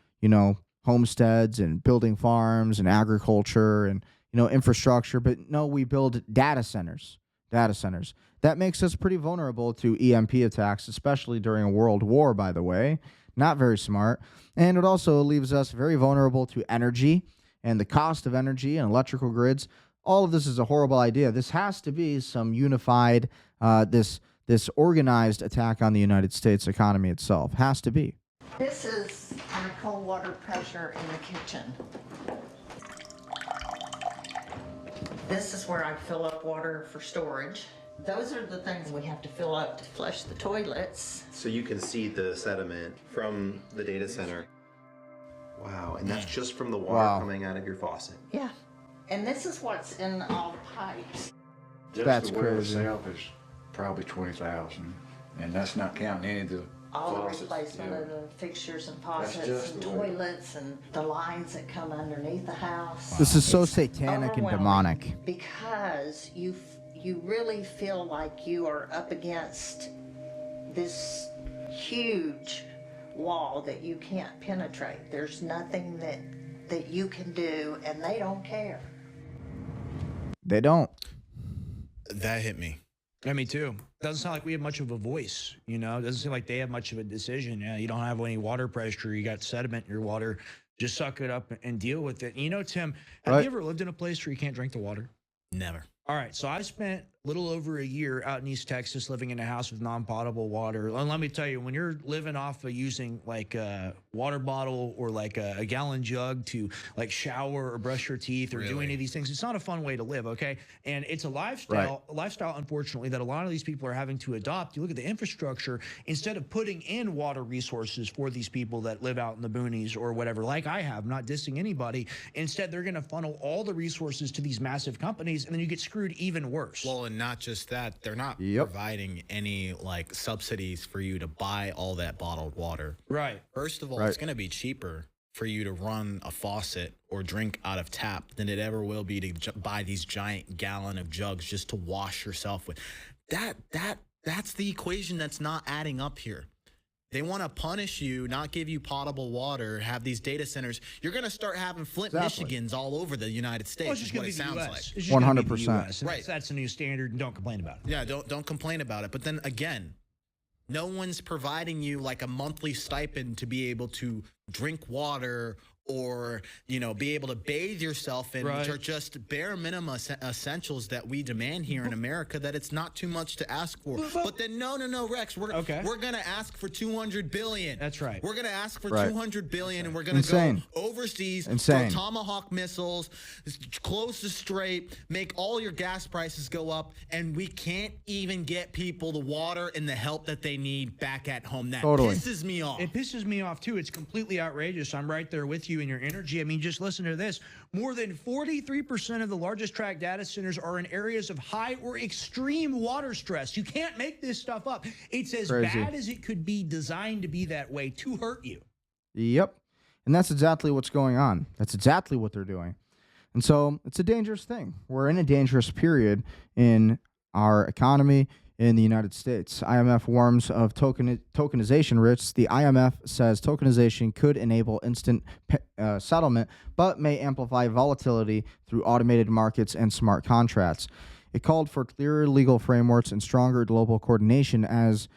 homesteads and building farms and agriculture and, infrastructure. But no, we build data centers. That makes us pretty vulnerable to EMP attacks, especially during a world war, by the way. Not very smart. And it also leaves us very vulnerable to energy and the cost of energy and electrical grids. All of this is a horrible idea. This has to be some unified, this organized attack on the United States economy itself. Has to be. This is our cold water pressure in the kitchen. This is where I fill up water for storage. Those are the things we have to fill up to flush the toilets. So you can see the sediment from the data center. Wow, and that's just from the water coming out of your faucet. Yeah, and this is what's in all the pipes. Just that's the well crazy. itself is probably $20,000, and that's not counting any of the all faucets, the replacement of the fixtures and faucets just and the way. toilets and the lines that come underneath the house. This is so It's satanic and overwhelming demonic. because you really feel like you are up against this huge wall that you can't penetrate. There's nothing that you can do, and they don't care. They don't. That hit me. Yeah, me too. Doesn't sound like we have much of a voice, It doesn't seem like they have much of a decision. You don't have any water pressure. You got sediment in your water. Just suck it up and deal with it. Tim, have you ever lived in a place where you can't drink the water? Never. All right, so I spent a little over a year out in East Texas living in a house with non-potable water. And let me tell you, when you're living off of using like a water bottle or like a gallon jug to like shower or brush your teeth or do any of these things, it's not a fun way to live, okay? And it's a lifestyle, unfortunately, that a lot of these people are having to adopt. You look at the infrastructure, instead of putting in water resources for these people that live out in the boonies or whatever, like I have, not dissing anybody, instead they're gonna funnel all the resources to these massive companies, and then you get screwed even worse. Well, and not just that, they're not providing any like subsidies for you to buy all that bottled water. Right. First of all, it's going to be cheaper for you to run a faucet or drink out of tap than it ever will be to buy these giant gallon of jugs just to wash yourself with. That's the equation that's not adding up here. They want to punish you, not give you potable water, have these data centers. You're going to start having Flint, Michigans all over the United States. Well, it's just is what going it to be the sounds US. like. 100%. Right. That's a new standard, and don't complain about it. Yeah, don't complain about it. But then again, no one's providing you like a monthly stipend to be able to drink water or, you know, be able to bathe yourself in, which are just bare minimum essentials that we demand here in America, that it's not too much to ask for. But then, no, Rex, we're going to ask for $200 billion. That's right. We're going to ask for Right. $200 billion, and we're going to go overseas, throw Tomahawk missiles, close the strait, make all your gas prices go up, and we can't even get people the water and the help that they need back at home. That pisses me off. It pisses me off, too. It's completely outrageous. I'm right there with you in your energy. I mean, just listen to this. More than 43% of the largest tract data centers are in areas of high or extreme water stress. You can't make this stuff up. It's as bad as it could be designed to be that way to hurt you. Yep. And that's exactly what's going on. That's exactly what they're doing. And so it's a dangerous thing. We're in a dangerous period in our economy in the United States. IMF warns of tokenization risks. The IMF says tokenization could enable instant settlement, but may amplify volatility through automated markets and smart contracts. It called for clearer legal frameworks and stronger global coordination as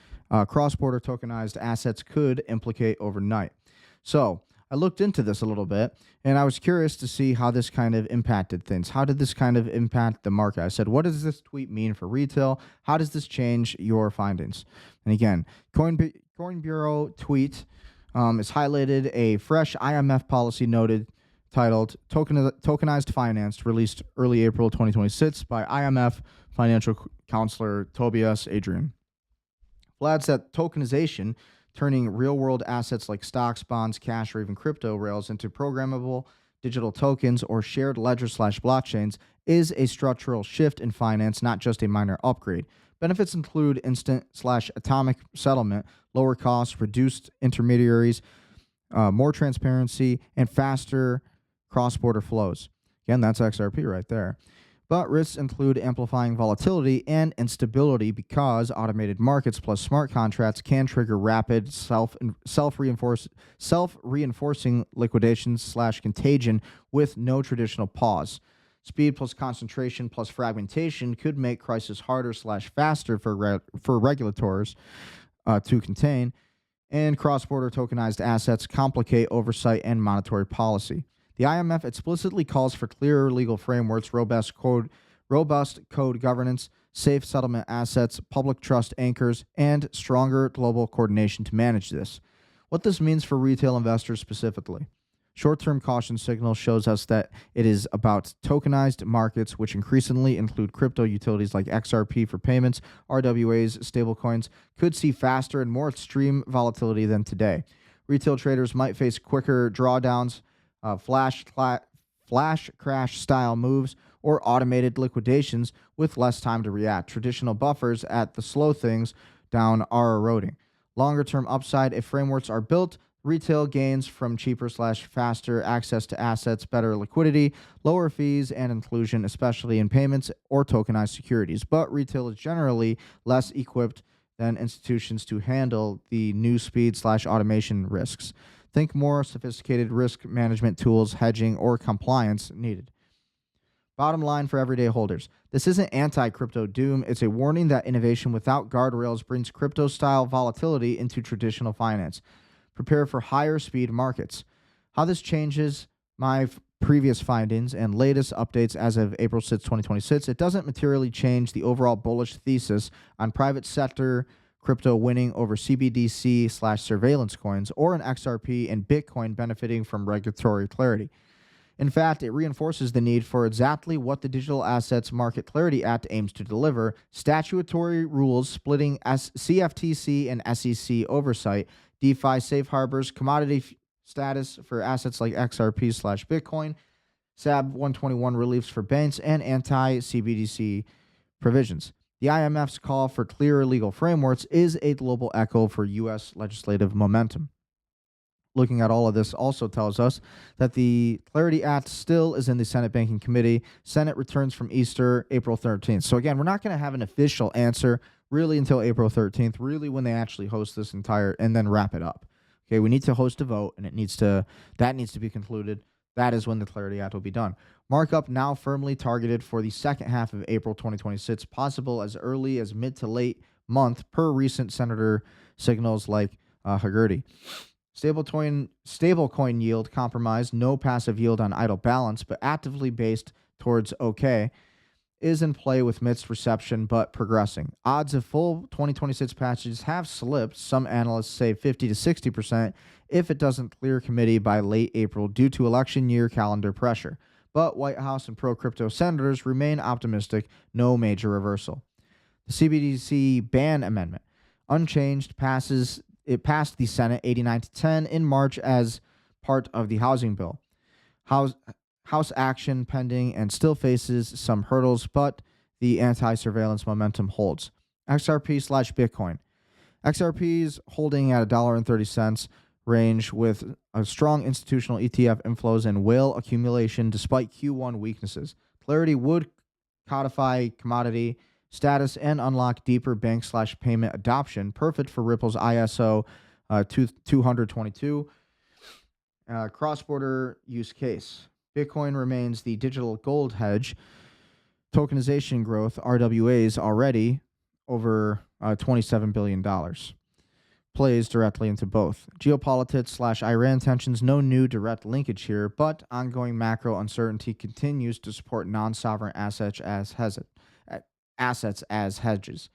cross-border tokenized assets could implicate overnight. So I looked into this a little bit, and I was curious to see how this kind of impacted things. How did this kind of impact the market? I said, what does this tweet mean for retail? How does this change your findings? And again, Coin Bureau tweet is highlighted a fresh IMF policy noted titled Tokenized Finance, released early April 2026 by IMF financial counselor Tobias Adrian. Flags that tokenization, turning real-world assets like stocks, bonds, cash, or even crypto rails into programmable digital tokens or shared ledger/blockchains, is a structural shift in finance, not just a minor upgrade. Benefits include instant/atomic settlement, lower costs, reduced intermediaries, more transparency, and faster cross-border flows. Again, that's XRP right there. But risks include amplifying volatility and instability because automated markets plus smart contracts can trigger rapid self-reinforcing liquidations/contagion with no traditional pause. Speed plus concentration plus fragmentation could make crisis harder/faster for regulators to contain, and cross-border tokenized assets complicate oversight and monetary policy. The IMF explicitly calls for clearer legal frameworks, robust code governance, safe settlement assets, public trust anchors, and stronger global coordination to manage this. What this means for retail investors specifically. Short-term caution signal shows us that it is about tokenized markets, which increasingly include crypto utilities like XRP for payments, RWAs, stablecoins, could see faster and more extreme volatility than today. Retail traders might face quicker drawdowns, flash crash style moves, or automated liquidations with less time to react. Traditional buffers at the slow things down are eroding. Longer term upside, if frameworks are built, retail gains from cheaper/faster access to assets, better liquidity, lower fees, and inclusion, especially in payments or tokenized securities. But retail is generally less equipped than institutions to handle the new speed/automation risks. Think more sophisticated risk management tools, hedging, or compliance needed. Bottom line for everyday holders. This isn't anti-crypto doom. It's a warning that innovation without guardrails brings crypto-style volatility into traditional finance. Prepare for higher speed markets. How this changes my previous findings and latest updates as of April 6, 2026, it doesn't materially change the overall bullish thesis on private sector crypto winning over CBDC/surveillance coins, or an XRP and Bitcoin benefiting from regulatory clarity. In fact, it reinforces the need for exactly what the Digital Assets Market Clarity Act aims to deliver: statutory rules splitting CFTC and SEC oversight, DeFi safe harbors, commodity status for assets like XRP/Bitcoin, SAB 121 reliefs for banks, and anti-CBDC provisions. The IMF's call for clearer legal frameworks is a global echo for U.S. legislative momentum. looking at all of this also tells us that the Clarity Act still is in the Senate Banking Committee. Senate returns from Easter, April 13th. So again, we're not going to have an official answer really until April 13th, really when they actually host this entire and then wrap it up. Okay, we need to host a vote, and that needs to be concluded. That is when the Clarity Act will be done. Markup now firmly targeted for the second half of April 2026, possible as early as mid to late month per recent senator signals like Hagerty. Stablecoin yield compromise, no passive yield on idle balance, but actively based towards OK, is in play with mixed reception but progressing. Odds of full 2026 passages have slipped. Some analysts say 50 to 60% if it doesn't clear committee by late April due to election year calendar pressure. But White House and pro-crypto senators remain optimistic, no major reversal. The CBDC ban amendment, unchanged, passed the Senate 89-10 in March as part of the housing bill. House action pending and still faces some hurdles, but the anti-surveillance momentum holds. XRP/Bitcoin. XRP's holding at $1.30 range with a strong institutional ETF inflows and whale accumulation despite Q1 weaknesses. Clarity would codify commodity status and unlock deeper bank/payment adoption, perfect for Ripple's ISO 222 cross-border use case. Bitcoin remains the digital gold hedge. Tokenization growth, RWAs, already over $27 billion. Plays directly into both. Geopolitics/Iran tensions, no new direct linkage here, but ongoing macro uncertainty continues to support non-sovereign assets as hedges.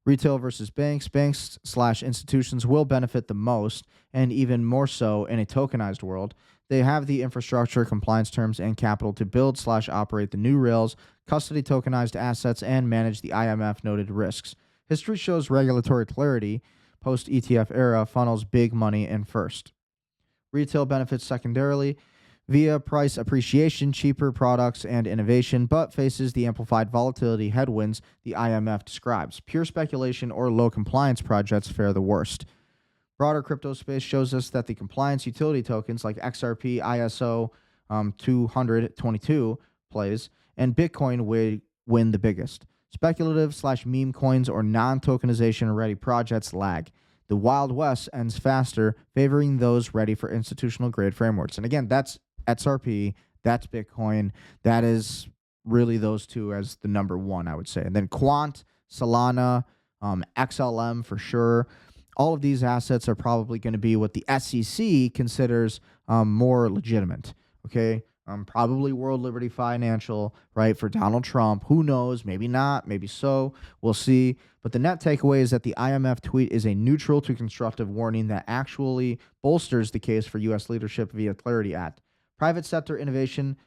Retail versus banks. Banks/institutions will benefit the most, and even more so in a tokenized world. They have the infrastructure, compliance terms, and capital to build/operate the new rails, custody tokenized assets, and manage the IMF-noted risks. History shows regulatory clarity, post-ETF era, funnels big money in first. Retail benefits secondarily via price appreciation, cheaper products, and innovation, but faces the amplified volatility headwinds the IMF describes. Pure speculation or low compliance projects fare the worst. Broader crypto space shows us that the compliance utility tokens like XRP, ISO 222 plays, and Bitcoin win the biggest. Speculative/meme coins or non-tokenization ready projects lag. The Wild West ends faster, favoring those ready for institutional grade frameworks. And again, that's XRP, that's Bitcoin. That is really those two as the number one, I would say. And then Quant, Solana, XLM for sure. All of these assets are probably going to be what the SEC considers more legitimate, okay? Probably World Liberty Financial, right, for Donald Trump. Who knows? Maybe not. Maybe so. We'll see. But the net takeaway is that the IMF tweet is a neutral to constructive warning that actually bolsters the case for U.S. leadership via Clarity Act. Private sector innovation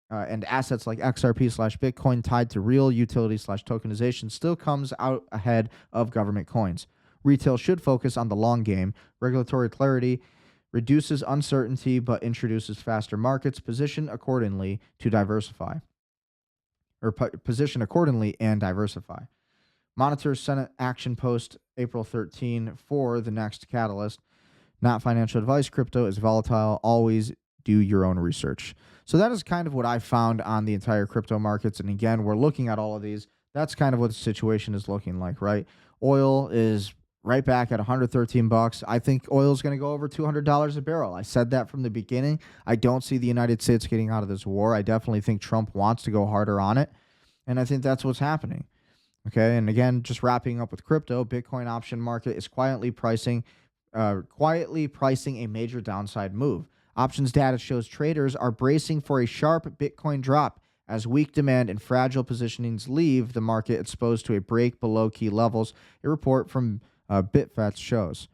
and assets like XRP/Bitcoin tied to real utility/tokenization still comes out ahead of government coins. Retail should focus on the long game. Regulatory clarity reduces uncertainty but introduces faster markets. Position accordingly and diversify. Monitor Senate action post April 13 for the next catalyst. Not financial advice. Crypto is volatile. Always do your own research. So that is kind of what I found on the entire crypto markets. And again, we're looking at all of these. That's kind of what the situation is looking like, right? Oil is right back at $113. I think oil is going to go over $200 a barrel. I said that from the beginning. I don't see the United States getting out of this war. I definitely think Trump wants to go harder on it. And I think that's what's happening. Okay. And again, just wrapping up with crypto, Bitcoin option market is quietly pricing a major downside move. Options data shows traders are bracing for a sharp Bitcoin drop as weak demand and fragile positionings leave the market exposed to a break below key levels, a report from BitFetch shows.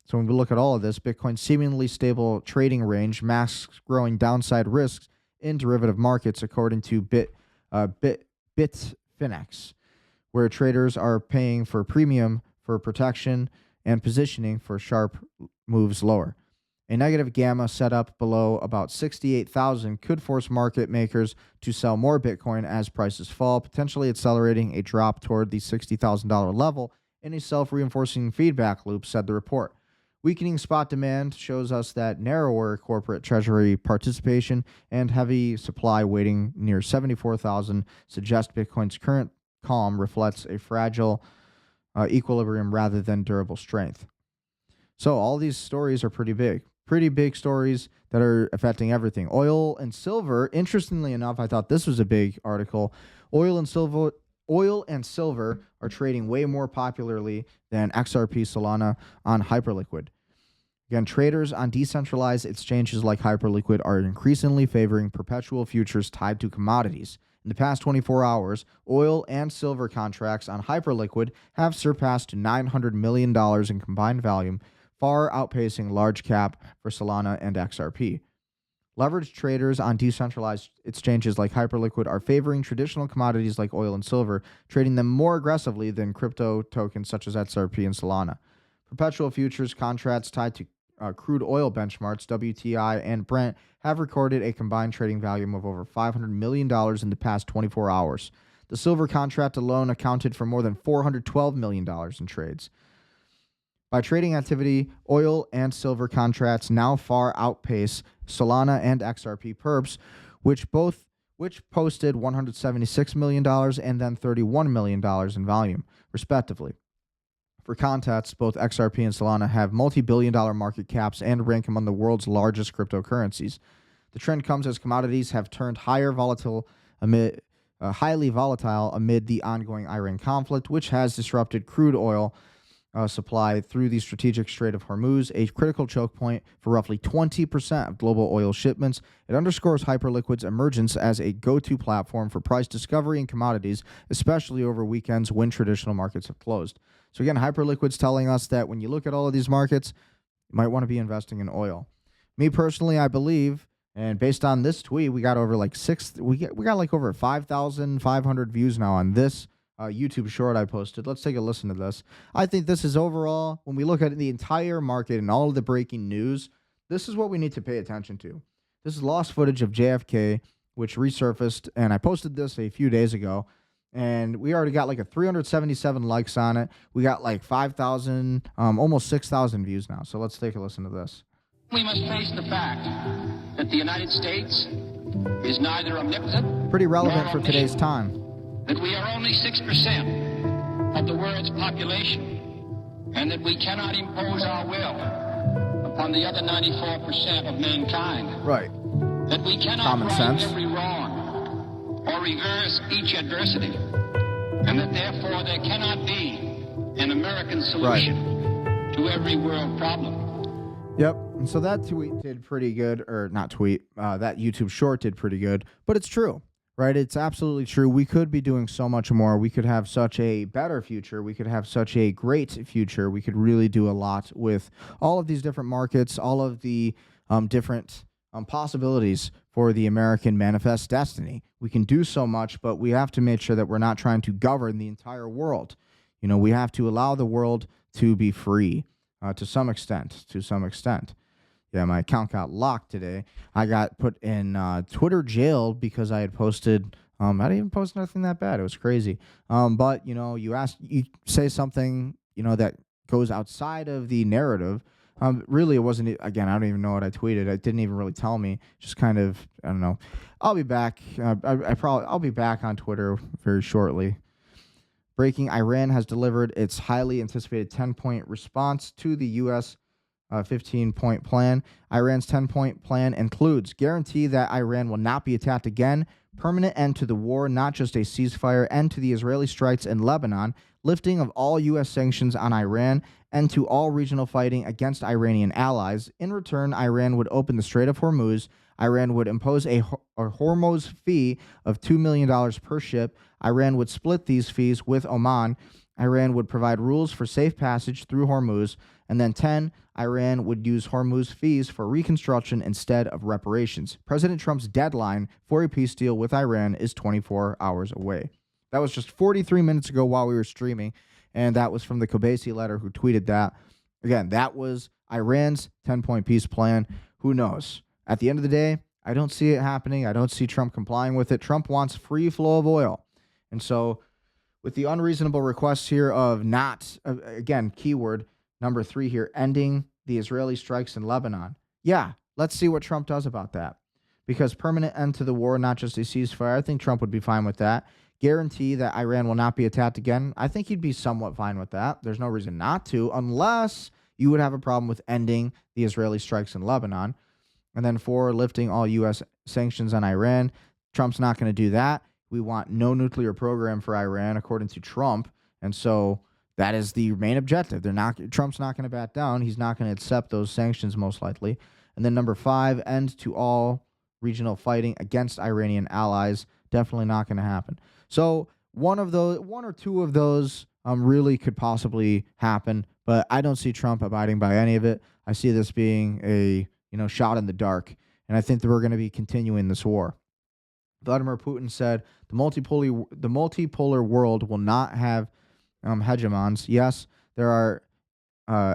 So when we look at all of this, Bitcoin's seemingly stable trading range masks growing downside risks in derivative markets, according to Bitfinex, where traders are paying for premium for protection and positioning for sharp moves lower. A negative gamma set up below about 68,000 could force market makers to sell more Bitcoin as prices fall, potentially accelerating a drop toward the $60,000 level in a self-reinforcing feedback loop, said the report. Weakening spot demand shows us that narrower corporate treasury participation and heavy supply weighting near 74,000 suggest Bitcoin's current calm reflects a fragile equilibrium rather than durable strength. So all these stories are pretty big stories that are affecting everything. Oil and silver, interestingly enough, I thought this was a big article. Oil and silver are trading way more popularly than XRP Solana on Hyperliquid. Again, traders on decentralized exchanges like Hyperliquid are increasingly favoring perpetual futures tied to commodities. In the past 24 hours, oil and silver contracts on Hyperliquid have surpassed $900 million in combined volume, far outpacing large cap for Solana and XRP. Leveraged traders on decentralized exchanges like Hyperliquid are favoring traditional commodities like oil and silver, trading them more aggressively than crypto tokens such as XRP and Solana. Perpetual futures contracts tied to crude oil benchmarks, WTI and Brent, have recorded a combined trading volume of over $500 million in the past 24 hours. The silver contract alone accounted for more than $412 million in trades. By trading activity, oil and silver contracts now far outpace Solana and XRP perps, which posted $176 million and then $31 million in volume, respectively. For context, both XRP and Solana have multi-billion-dollar market caps and rank among the world's largest cryptocurrencies. The trend comes as commodities have turned highly volatile amid the ongoing Iran conflict, which has disrupted crude oil supply through the strategic Strait of Hormuz, a critical choke point for roughly 20% of global oil shipments. It underscores Hyperliquid's emergence as a go-to platform for price discovery in commodities, especially over weekends when traditional markets have closed. So again, Hyperliquid's telling us that when you look at all of these markets, you might want to be investing in oil. Me personally, I believe, and based on this tweet, we got over like over 5,500 views now on this YouTube short I posted. Let's take a listen to this. I think this is overall, when we look at the entire market and all of the breaking news, this is what we need to pay attention to. This is lost footage of JFK, which resurfaced, and I posted this a few days ago, and we already got like a 377 likes on it. We got like 5,000, almost 6,000 views now. So let's take a listen to this. We must face the fact that the United States is neither omnipotent. Pretty relevant for today's time. That we are only 6% of the world's population, and that we cannot impose our will upon the other 94% of mankind. Right. That we cannot right every wrong or reverse each adversity, and that therefore there cannot be an American solution to every world problem. Yep. And so that tweet did pretty good, or not tweet, that YouTube short did pretty good, but it's true. Right, it's absolutely true. We could be doing so much more. We could have such a better future. We could have such a great future. We could really do a lot with all of these different markets, all of the different possibilities for the American manifest destiny. We can do so much, but we have to make sure that we're not trying to govern the entire world. You know, we have to allow the world to be free to some extent. Yeah, my account got locked today. I got put in Twitter jail because I had posted. I didn't even post nothing that bad. It was crazy. But you know, you say something, you know, that goes outside of the narrative. Really, it wasn't. Again, I don't even know what I tweeted. It didn't even really tell me. Just kind of, I don't know. I'll be back. I'll be back on Twitter very shortly. Breaking: Iran has delivered its highly anticipated 10-point response to the U.S. 15-point plan. Iran's 10-point plan includes guarantee that Iran will not be attacked again, permanent end to the war, not just a ceasefire, end to the Israeli strikes in Lebanon, lifting of all U.S. sanctions on Iran, end to all regional fighting against Iranian allies. In return, Iran would open the Strait of Hormuz. Iran would impose a Hormuz fee of $2 million per ship. Iran would split these fees with Oman. Iran would provide rules for safe passage through Hormuz. And then 10, Iran would use Hormuz fees for reconstruction instead of reparations. President Trump's deadline for a peace deal with Iran is 24 hours away. That was just 43 minutes ago while we were streaming, and that was from the Kobasi letter who tweeted that. Again, that was Iran's 10-point peace plan. Who knows? At the end of the day, I don't see it happening. I don't see Trump complying with it. Trump wants free flow of oil. And so with the unreasonable requests here of not, again, keyword, number 3 here, ending the Israeli strikes in Lebanon. Yeah, let's see what Trump does about that. Because permanent end to the war, not just a ceasefire, I think Trump would be fine with that. Guarantee that Iran will not be attacked again, I think he'd be somewhat fine with that. There's no reason not to, unless you would have a problem with ending the Israeli strikes in Lebanon. And then 4, lifting all U.S. sanctions on Iran. Trump's not going to do that. We want no nuclear program for Iran, according to Trump. And so that is the main objective. Trump's not going to bat down. He's not going to accept those sanctions, most likely. And then number 5, end to all regional fighting against Iranian allies. Definitely not going to happen. So one or two of those really could possibly happen, but I don't see Trump abiding by any of it. I see this being a shot in the dark, and I think that we're going to be continuing this war. Vladimir Putin said the multipolar world will not have hegemons. Yes, there are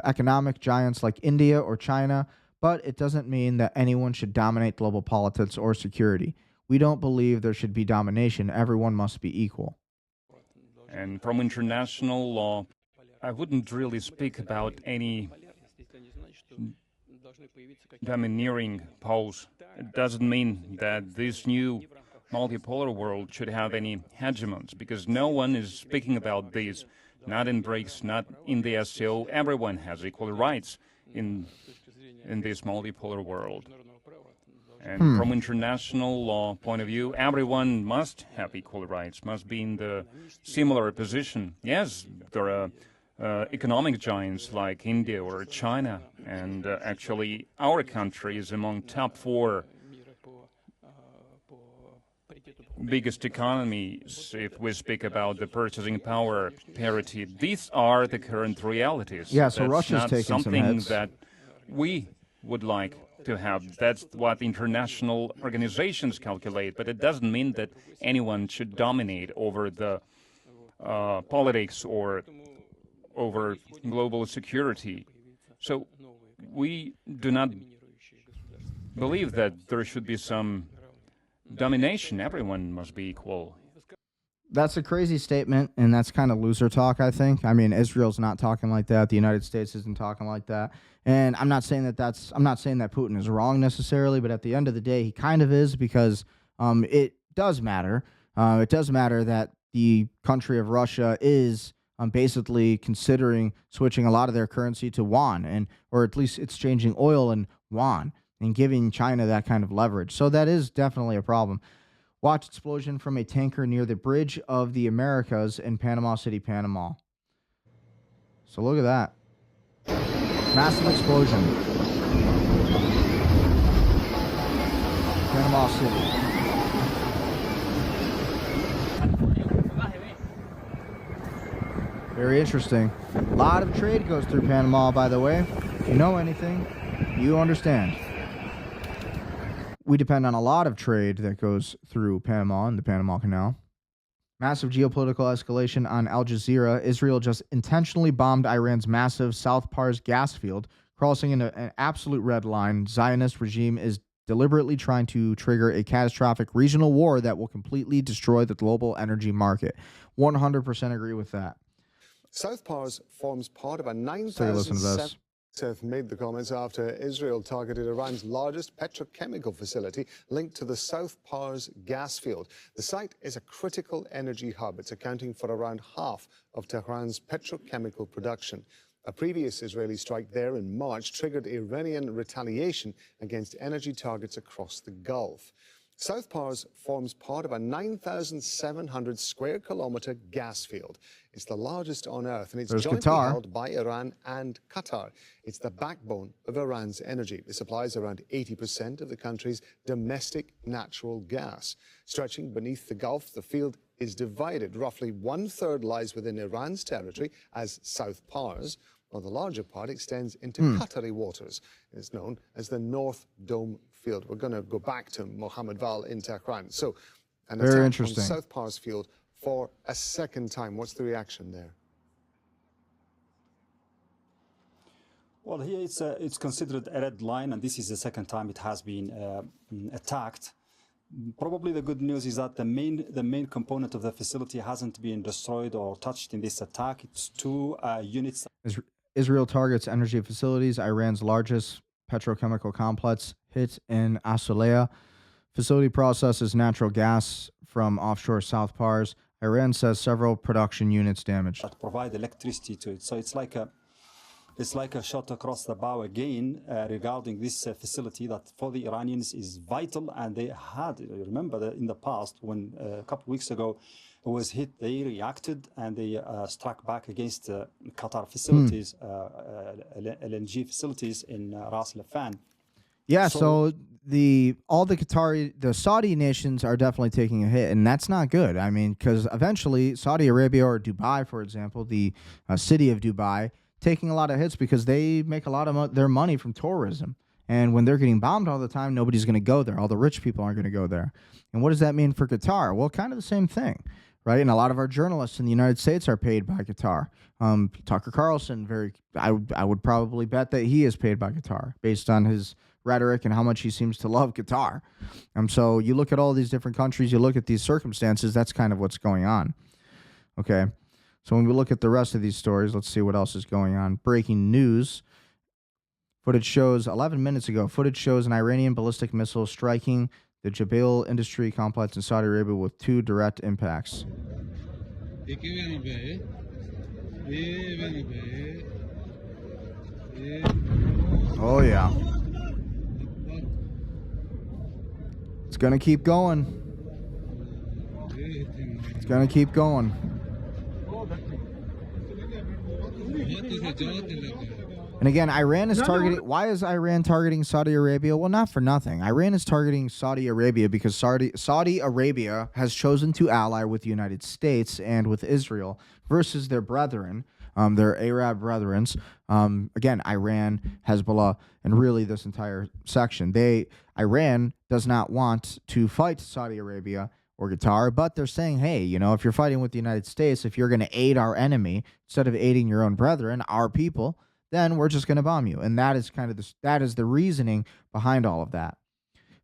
economic giants like India or China, but it doesn't mean that anyone should dominate global politics or security. We don't believe there should be domination. Everyone must be equal. And from international law, I wouldn't really speak about any domineering pose. It doesn't mean that this new multipolar world should have any hegemons, because no one is speaking about this, not in BRICS, not in the SCO. Everyone has equal rights in this multipolar world. And from international law point of view, everyone must have equal rights, must be in the similar position. Yes, there are economic giants like India or China, and actually our country is among top 4 biggest economies if we speak about the purchasing power parity. These are the current realities. Yeah, so That's Russia's not taking some something hits. that we would like to have. That's what international organizations calculate, but it doesn't mean that anyone should dominate over the politics or over global security. So we do not believe that there should be some domination. Everyone must be equal. That's a crazy statement, and that's kind of loser talk, I think. I mean, Israel's not talking like that. The United States isn't talking like that. And I'm not saying that Putin is wrong necessarily, but at the end of the day, he kind of is, because it does matter. It does matter that the country of Russia is basically considering switching a lot of their currency to yuan, or at least exchanging oil in yuan and giving China that kind of leverage. So that is definitely a problem. Watch explosion from a tanker near the Bridge of the Americas in Panama City, Panama. So look at that. Massive explosion. Panama City. Very interesting. A lot of trade goes through Panama, by the way. If you know anything, you understand. We depend on a lot of trade that goes through Panama and the Panama Canal. Massive geopolitical escalation on Al Jazeera. Israel just intentionally bombed Iran's massive South Pars gas field, crossing into an absolute red line. Zionist regime is deliberately trying to trigger a catastrophic regional war that will completely destroy the global energy market. 100% agree with that. South Pars forms part of a Let's take a listen to this. Have made the comments after Israel targeted Iran's largest petrochemical facility linked to the South Pars gas field. The site is a critical energy hub. It's accounting for around half of Tehran's petrochemical production. A previous Israeli strike there in March triggered Iranian retaliation against energy targets across the Gulf. South Pars forms part of a 9,700 square kilometer gas field. It's the largest on Earth, and it's jointly held by Iran and Qatar. It's the backbone of Iran's energy. It supplies around 80% of the country's domestic natural gas. Stretching beneath the Gulf, the field is divided. Roughly 1/3 lies within Iran's territory as South Pars, while the larger part extends into Qatari waters. It's known as the North Dome field. We're going to go back to Mohammed Val in Tehran. So, an Very attack interesting. on South Pars field for a second time. What's the reaction there? Well, here it's considered a red line, and this is the second time it has been attacked. Probably the good news is that the main component of the facility hasn't been destroyed or touched in this attack. It's two units. Israel targets energy facilities. Iran's largest petrochemical complex hit in Asaleya. Facility processes natural gas from offshore South Pars. Iran says several production units damaged. That provide electricity to it. So it's like a shot across the bow again regarding this facility that for the Iranians is vital. And they had, remember that in the past when a couple of weeks ago it was hit, they reacted and they struck back against Qatar facilities, LNG facilities in Ras Al Khaimah. Yeah, so the Saudi nations are definitely taking a hit, and that's not good. I mean, because eventually Saudi Arabia or Dubai, for example, the city of Dubai, taking a lot of hits because they make a lot of their money from tourism. And when they're getting bombed all the time, nobody's going to go there. All the rich people aren't going to go there. And what does that mean for Qatar? Well, kind of the same thing, right? And a lot of our journalists in the United States are paid by Qatar. Tucker Carlson, I would probably bet that he is paid by Qatar based on his rhetoric and how much he seems to love Qatar. So you look at all these different countries, you look at these circumstances, that's kind of what's going on. Okay, so when we look at the rest of these stories, let's see what else is going on. Breaking news. Footage shows 11 minutes ago, footage shows an Iranian ballistic missile striking the Jubail industry complex in Saudi Arabia with 2 direct impacts. Oh, yeah. It's going to keep going. It's going to keep going. And again, Iran is targeting... Why is Iran targeting Saudi Arabia? Well, not for nothing. Iran is targeting Saudi Arabia because Saudi Arabia has chosen to ally with the United States and with Israel versus their brethren, their Arab brethren. Again, Iran, Hezbollah, and really this entire section. Iran does not want to fight Saudi Arabia or Qatar, but they're saying, hey, if you're fighting with the United States, if you're going to aid our enemy instead of aiding your own brethren, our people, then we're just going to bomb you. And that is that is the reasoning behind all of that.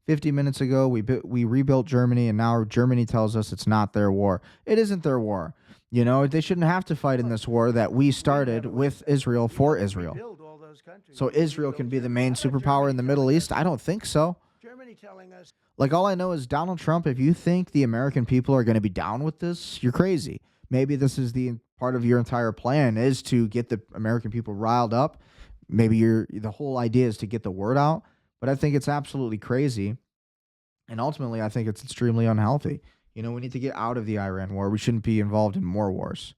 50 minutes ago, we rebuilt Germany, and now Germany tells us it's not their war. It isn't their war. They shouldn't have to fight in this war that we started with Israel for Israel. So Israel can be the main superpower in the Middle East? I don't think so. Germany telling us. Like, all I know is Donald Trump, if you think the American people are going to be down with this, you're crazy. Maybe this is the part of your entire plan is to get the American people riled up. Maybe the whole idea is to get the word out. But I think it's absolutely crazy. And ultimately, I think it's extremely unhealthy. We need to get out of the Iran war. We shouldn't be involved in more wars.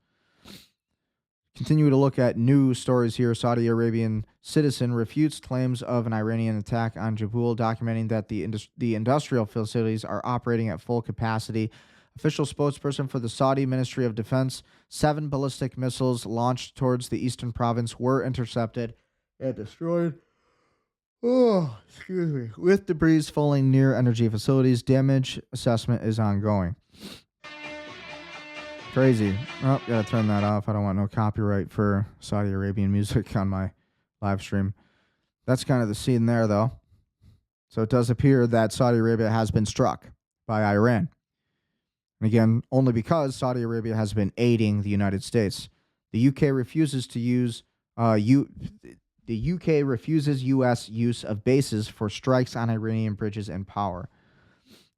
Continue to look at new stories here. Saudi Arabian citizen refutes claims of an Iranian attack on Jubail, documenting that the industrial facilities are operating at full capacity. Official spokesperson for the Saudi Ministry of Defense, 7 ballistic missiles launched towards the eastern province were intercepted and destroyed. Oh, excuse me. With debris falling near energy facilities, damage assessment is ongoing. Crazy. Oh, gotta turn that off. I don't want no copyright for Saudi Arabian music on my live stream. That's kind of the scene there, though. So it does appear that Saudi Arabia has been struck by Iran. And again, only because Saudi Arabia has been aiding the United States. The UK refuses to use the UK refuses U.S. use of bases for strikes on Iranian bridges and power,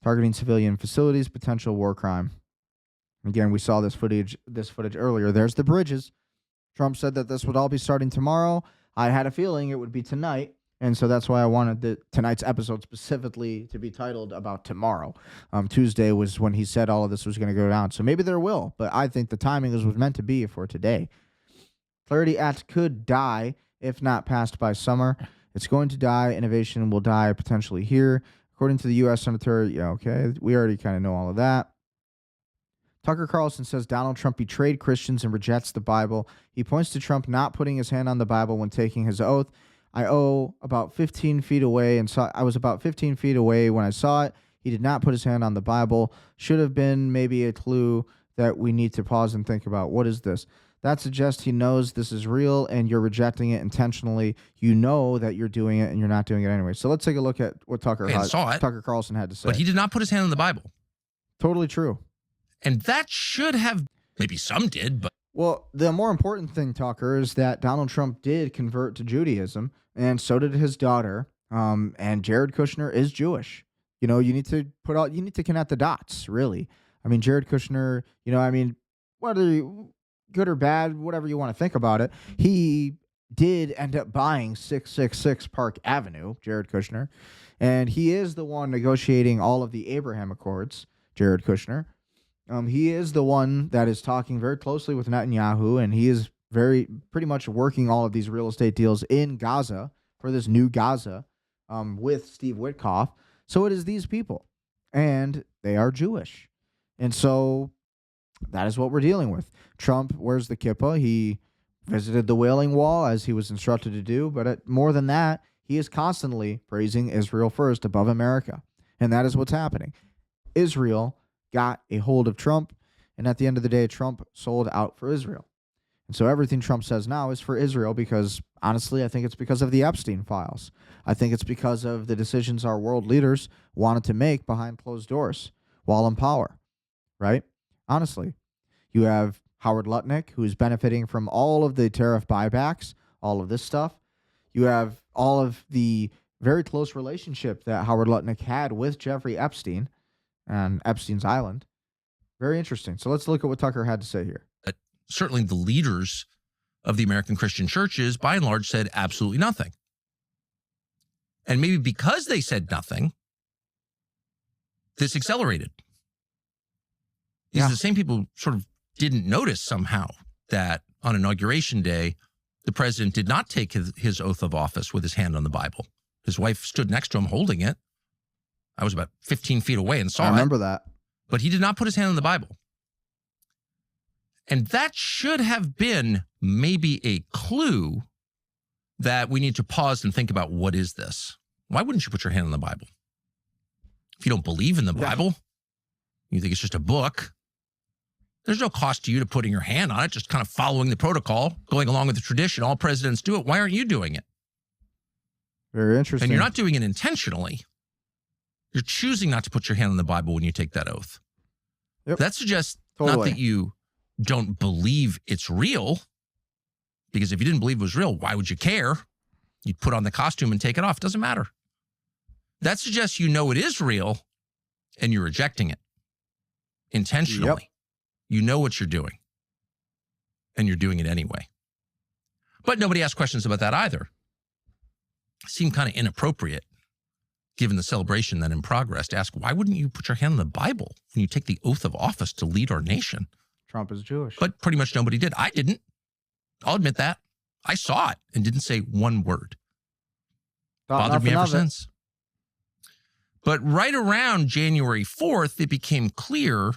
targeting civilian facilities, potential war crime. Again, we saw this footage earlier. There's the bridges. Trump said that this would all be starting tomorrow. I had a feeling it would be tonight, and so that's why I wanted tonight's episode specifically to be titled about tomorrow. Tuesday was when he said all of this was going to go down, so maybe there will, but I think the timing was meant to be for today. Clarity Act could die if not passed by summer. It's going to die. Innovation will die potentially here. According to the U.S. Senator, we already kind of know all of that. Tucker Carlson says Donald Trump betrayed Christians and rejects the Bible. He points to Trump not putting his hand on the Bible when taking his oath. I was about 15 feet away when I saw it. He did not put his hand on the Bible. Should have been maybe a clue that we need to pause and think about. What is this? That suggests he knows this is real and you're rejecting it intentionally. You know that you're doing it and you're not doing it anyway. So let's take a look at what Tucker Carlson had to say. But he did not put his hand on the Bible. Totally true. And that should have, maybe some did, but. Well, the more important thing, Tucker, is that Donald Trump did convert to Judaism, and so did his daughter. And Jared Kushner is Jewish. You know, you need to connect the dots, really. I mean, Jared Kushner, you know, I mean, whether good or bad, whatever you want to think about it, he did end up buying 666 Park Avenue, Jared Kushner, and he is the one negotiating all of the Abraham Accords, Jared Kushner. He is the one that is talking very closely with Netanyahu, and he is pretty much working all of these real estate deals in Gaza for this new Gaza with Steve Witkoff. So it is these people, and they are Jewish. And so that is what we're dealing with. Trump wears the kippah. He visited the Wailing Wall as he was instructed to do, but more than that, he is constantly praising Israel first above America. And that is what's happening. Israel got a hold of Trump, and at the end of the day, Trump sold out for Israel. And so everything Trump says now is for Israel because, honestly, I think it's because of the Epstein files. I think it's because of the decisions our world leaders wanted to make behind closed doors while in power, right? Honestly, you have Howard Lutnick, who's benefiting from all of the tariff buybacks, all of this stuff. You have all of the very close relationship that Howard Lutnick had with Jeffrey Epstein on Epstein's Island. Very interesting. So let's look at what Tucker had to say here. Certainly the leaders of the American Christian churches, by and large, said absolutely nothing. And maybe because they said nothing, this accelerated. These are the same people who sort of didn't notice somehow that on Inauguration Day, the president did not take his oath of office with his hand on the Bible. His wife stood next to him holding it. I was about 15 feet away and saw it. I remember that. But he did not put his hand on the Bible. And that should have been maybe a clue that we need to pause and think about, what is this? Why wouldn't you put your hand on the Bible? If you don't believe in the Bible, you think it's just a book, there's no cost to you to putting your hand on it, just kind of following the protocol, going along with the tradition. All presidents do it. Why aren't you doing it? Very interesting. And you're not doing it intentionally. You're choosing not to put your hand on the Bible when you take that oath. Yep. That suggests not that you don't believe it's real, because if you didn't believe it was real, why would you care? You'd put on the costume and take it off. It doesn't matter. That suggests you know it is real and you're rejecting it intentionally. Yep. You know what you're doing and you're doing it anyway. But nobody asked questions about that either. It seemed kind of inappropriate, given the celebration then in progress, to ask, why wouldn't you put your hand on the Bible when you take the oath of office to lead our nation? Trump is Jewish. But pretty much nobody did. I didn't. I'll admit that. I saw it and didn't say one word. Bothered me ever since. But right around January 4th, it became clear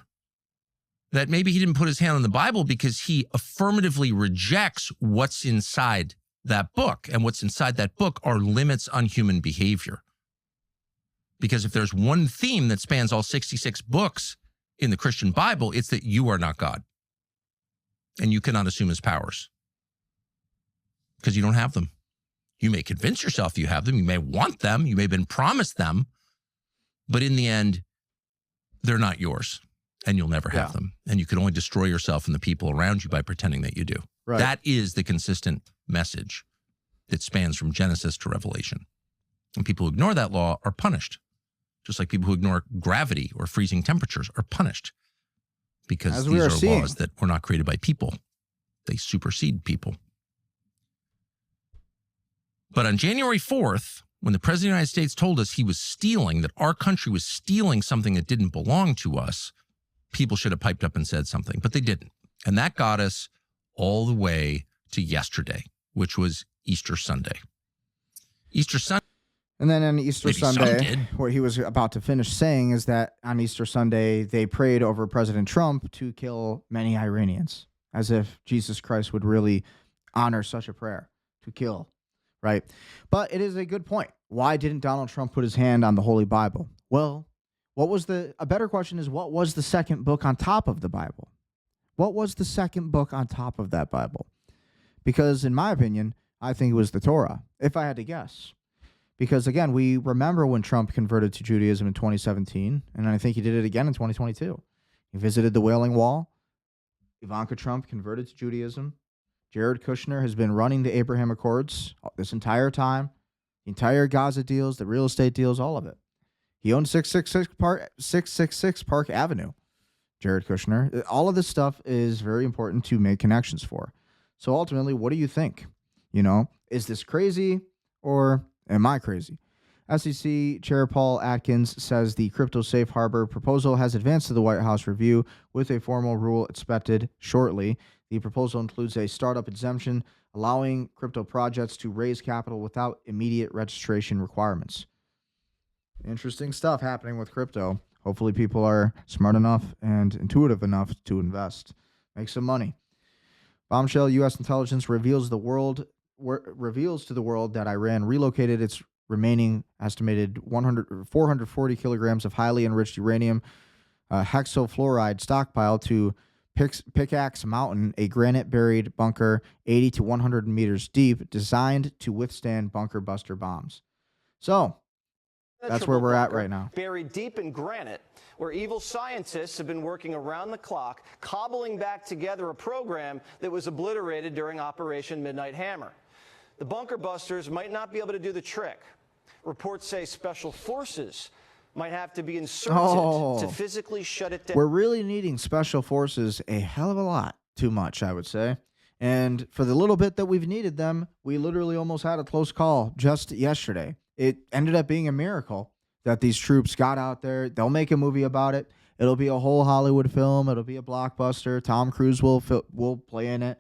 that maybe he didn't put his hand on the Bible because he affirmatively rejects what's inside that book. And what's inside that book are limits on human behavior. Because if there's one theme that spans all 66 books in the Christian Bible, it's that you are not God. And you cannot assume his powers. Because you don't have them. You may convince yourself you have them. You may want them. You may have been promised them. But in the end, they're not yours. And you'll never have them. And you can only destroy yourself and the people around you by pretending that you do. Right. That is the consistent message that spans from Genesis to Revelation. And people who ignore that law are punished. Just like people who ignore gravity or freezing temperatures are punished. Because these are laws that were not created by people. They supersede people. But on January 4th, when the President of the United States told us he was stealing, that our country was stealing something that didn't belong to us, people should have piped up and said something, but they didn't. And that got us all the way to yesterday, which was Easter Sunday. Easter Sunday. And then on Easter Sunday, what he was about to finish saying is that on Easter Sunday, they prayed over President Trump to kill many Iranians, as if Jesus Christ would really honor such a prayer, to kill, right? But it is a good point. Why didn't Donald Trump put his hand on the Holy Bible? Well, a better question is, what was the second book on top of the Bible? What was the second book on top of that Bible? Because in my opinion, I think it was the Torah, if I had to guess. Because again, we remember when Trump converted to Judaism in 2017, and I think he did it again in 2022. He visited the Wailing Wall. Ivanka Trump converted to Judaism. Jared Kushner has been running the Abraham Accords this entire time, the entire Gaza deals, the real estate deals, all of it. He owns 666 Park Avenue, Jared Kushner. All of this stuff is very important to make connections for. So ultimately, what do you think? You know, is this crazy or am I crazy? SEC Chair Paul Atkins says the crypto safe harbor proposal has advanced to the White House review with a formal rule expected shortly. The proposal includes a startup exemption, allowing crypto projects to raise capital without immediate registration requirements. Interesting stuff happening with crypto. Hopefully people are smart enough and intuitive enough to invest. Make some money. Bombshell, U.S. intelligence reveals to the world that Iran relocated its remaining estimated 440 kilograms of highly enriched uranium hexafluoride stockpile to Pickaxe Mountain, a granite-buried bunker 80 to 100 meters deep, designed to withstand bunker buster bombs. So, that's where we're at right now. Buried deep in granite, where evil scientists have been working around the clock, cobbling back together a program that was obliterated during Operation Midnight Hammer. The bunker busters might not be able to do the trick. Reports say special forces might have to be inserted to physically shut it down. We're really needing special forces a hell of a lot too much, I would say. And for the little bit that we've needed them, we literally almost had a close call just yesterday. It ended up being a miracle that these troops got out there. They'll make a movie about it. It'll be a whole Hollywood film. It'll be a blockbuster. Tom Cruise will play in it,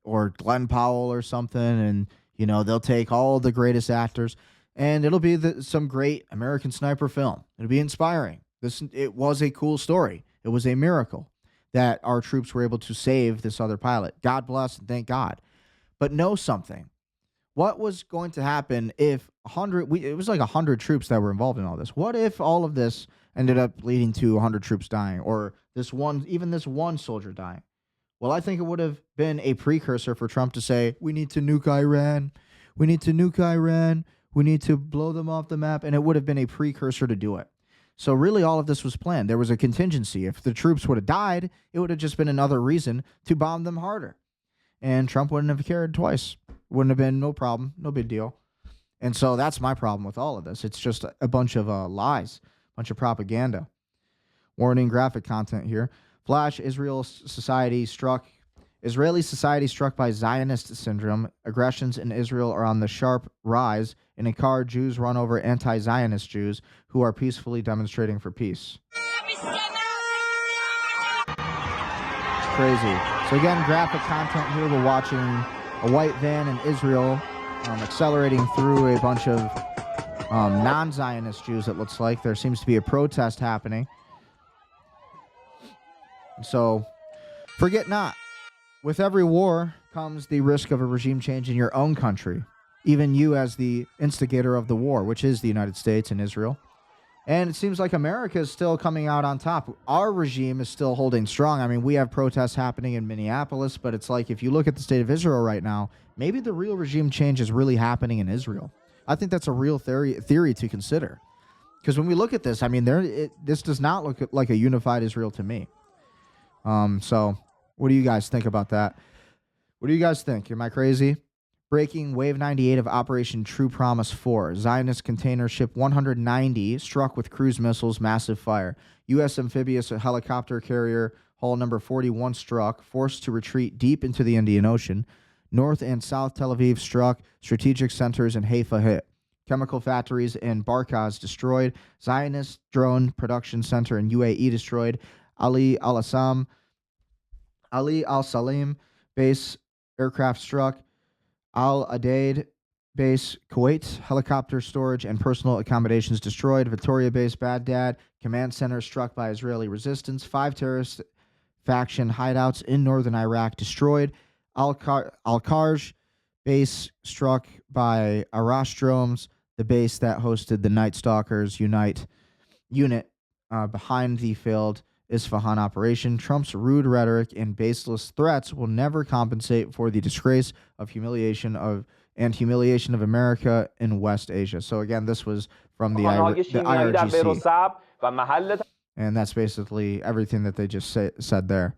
or Glenn Powell or something. And, you know, they'll take all the greatest actors. And it'll be some great American sniper film. It'll be inspiring. It was a cool story. It was a miracle that our troops were able to save this other pilot. God bless and thank God. But know something. What was going to happen if it was like 100 troops that were involved in all this? What if all of this ended up leading to 100 troops dying, or this one soldier dying? Well, I think it would have been a precursor for Trump to say, we need to nuke Iran. We need to nuke Iran. We need to blow them off the map. And it would have been a precursor to do it. So really all of this was planned. There was a contingency. If the troops would have died, it would have just been another reason to bomb them harder. And Trump wouldn't have cared twice. Wouldn't have been no problem, no big deal. And so that's my problem with all of this. It's just a bunch of lies, a bunch of propaganda. Warning graphic content here. Flash, Israeli society struck by Zionist syndrome. Aggressions in Israel are on the sharp rise. In a car, Jews run over anti-Zionist Jews who are peacefully demonstrating for peace. It's crazy. So again, graphic content here. We're watching a white van in Israel accelerating through a bunch of non-Zionist Jews, it looks like. There seems to be a protest happening. So, forget not. With every war comes the risk of a regime change in your own country. Even you as the instigator of the war, which is the United States and Israel. And it seems like America is still coming out on top. Our regime is still holding strong. I mean, we have protests happening in Minneapolis, but it's like if you look at the state of Israel right now, maybe the real regime change is really happening in Israel. I think that's a real theory to consider. Because when we look at this, I mean, this does not look like a unified Israel to me. So what do you guys think about that? What do you guys think? Am I crazy? Breaking Wave 98 of Operation True Promise 4. Zionist container ship 190 struck with cruise missiles, massive fire. U.S. amphibious helicopter carrier hull number 41 struck, forced to retreat deep into the Indian Ocean. North and South Tel Aviv struck. Strategic centers in Haifa hit. Chemical factories in Barkaz destroyed. Zionist drone production center in UAE destroyed. Ali al-Salim base aircraft struck. Al-Adaid base, Kuwait, helicopter storage and personal accommodations destroyed. Victoria base, Baghdad, command center struck by Israeli resistance. 5 terrorist faction hideouts in northern Iraq destroyed. Al-Karj base struck by Arash drones, the base that hosted the Night Stalkers unit behind the failed Isfahan operation. Trump's rude rhetoric and baseless threats will never compensate for the disgrace of humiliation of America in West Asia. So again, this was from the IRGC. And that's basically everything that they just said there.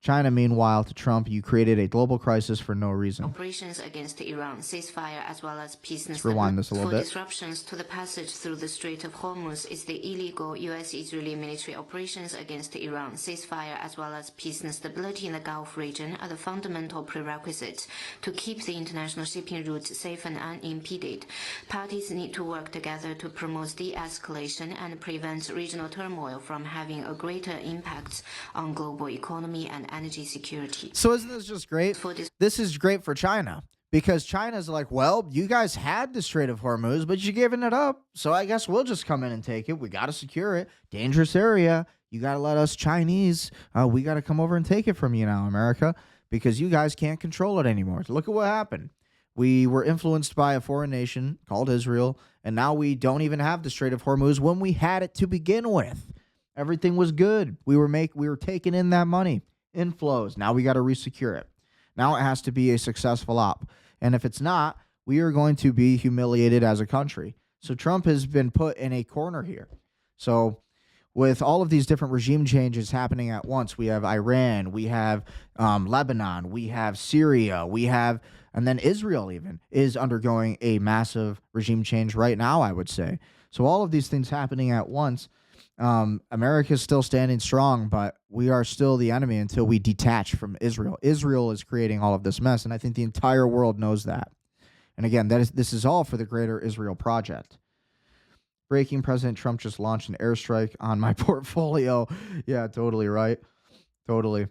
China, meanwhile, to Trump, you created a global crisis for no reason. Operations against Iran, ceasefire, as well as peace. Let's rewind this a little bit. Disruptions to the passage through the Strait of Hormuz is the illegal U.S.-Israeli military operations against Iran, ceasefire, as well as peace and stability in the Gulf region are the fundamental prerequisites to keep the international shipping routes safe and unimpeded. Parties need to work together to promote de-escalation and prevent regional turmoil from having a greater impact on global economy and energy security. So isn't this just great? This is great for China because China's like, well, you guys had the Strait of Hormuz, but you're giving it up. So I guess we'll just come in and take it. We got to secure it. Dangerous area. You got to let us Chinese. We got to come over and take it from you now, America, because you guys can't control it anymore. Look at what happened. We were influenced by a foreign nation called Israel, and now we don't even have the Strait of Hormuz when we had it to begin with. Everything was good. We were taking in that money. Inflows. Now we got to resecure it. Now it has to be a successful op. And if it's not, we are going to be humiliated as a country. So Trump has been put in a corner here. So with all of these different regime changes happening at once, we have Iran, we have Lebanon, we have Syria, and then Israel even is undergoing a massive regime change right now, I would say. So all of these things happening at once. America is still standing strong, but we are still the enemy until we detach from Israel. Israel is creating all of this mess, and I think the entire world knows that. And again, this is all for the greater Israel project. Breaking: President Trump just launched an airstrike on my portfolio. Yeah, totally right. Totally.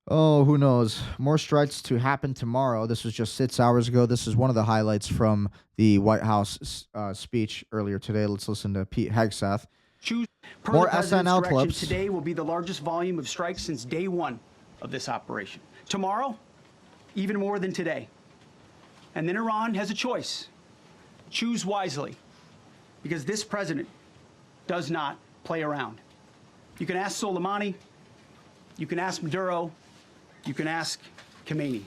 Oh, who knows? More strikes to happen tomorrow. This was just 6 hours ago. This is one of the highlights from the White House speech earlier today. Let's listen to Pete Hegseth. More SNL clips. Today will be the largest volume of strikes since day one of this operation. Tomorrow, even more than today. And then Iran has a choice. Choose wisely, because this president does not play around. You can ask Soleimani, you can ask Maduro, you can ask Khamenei.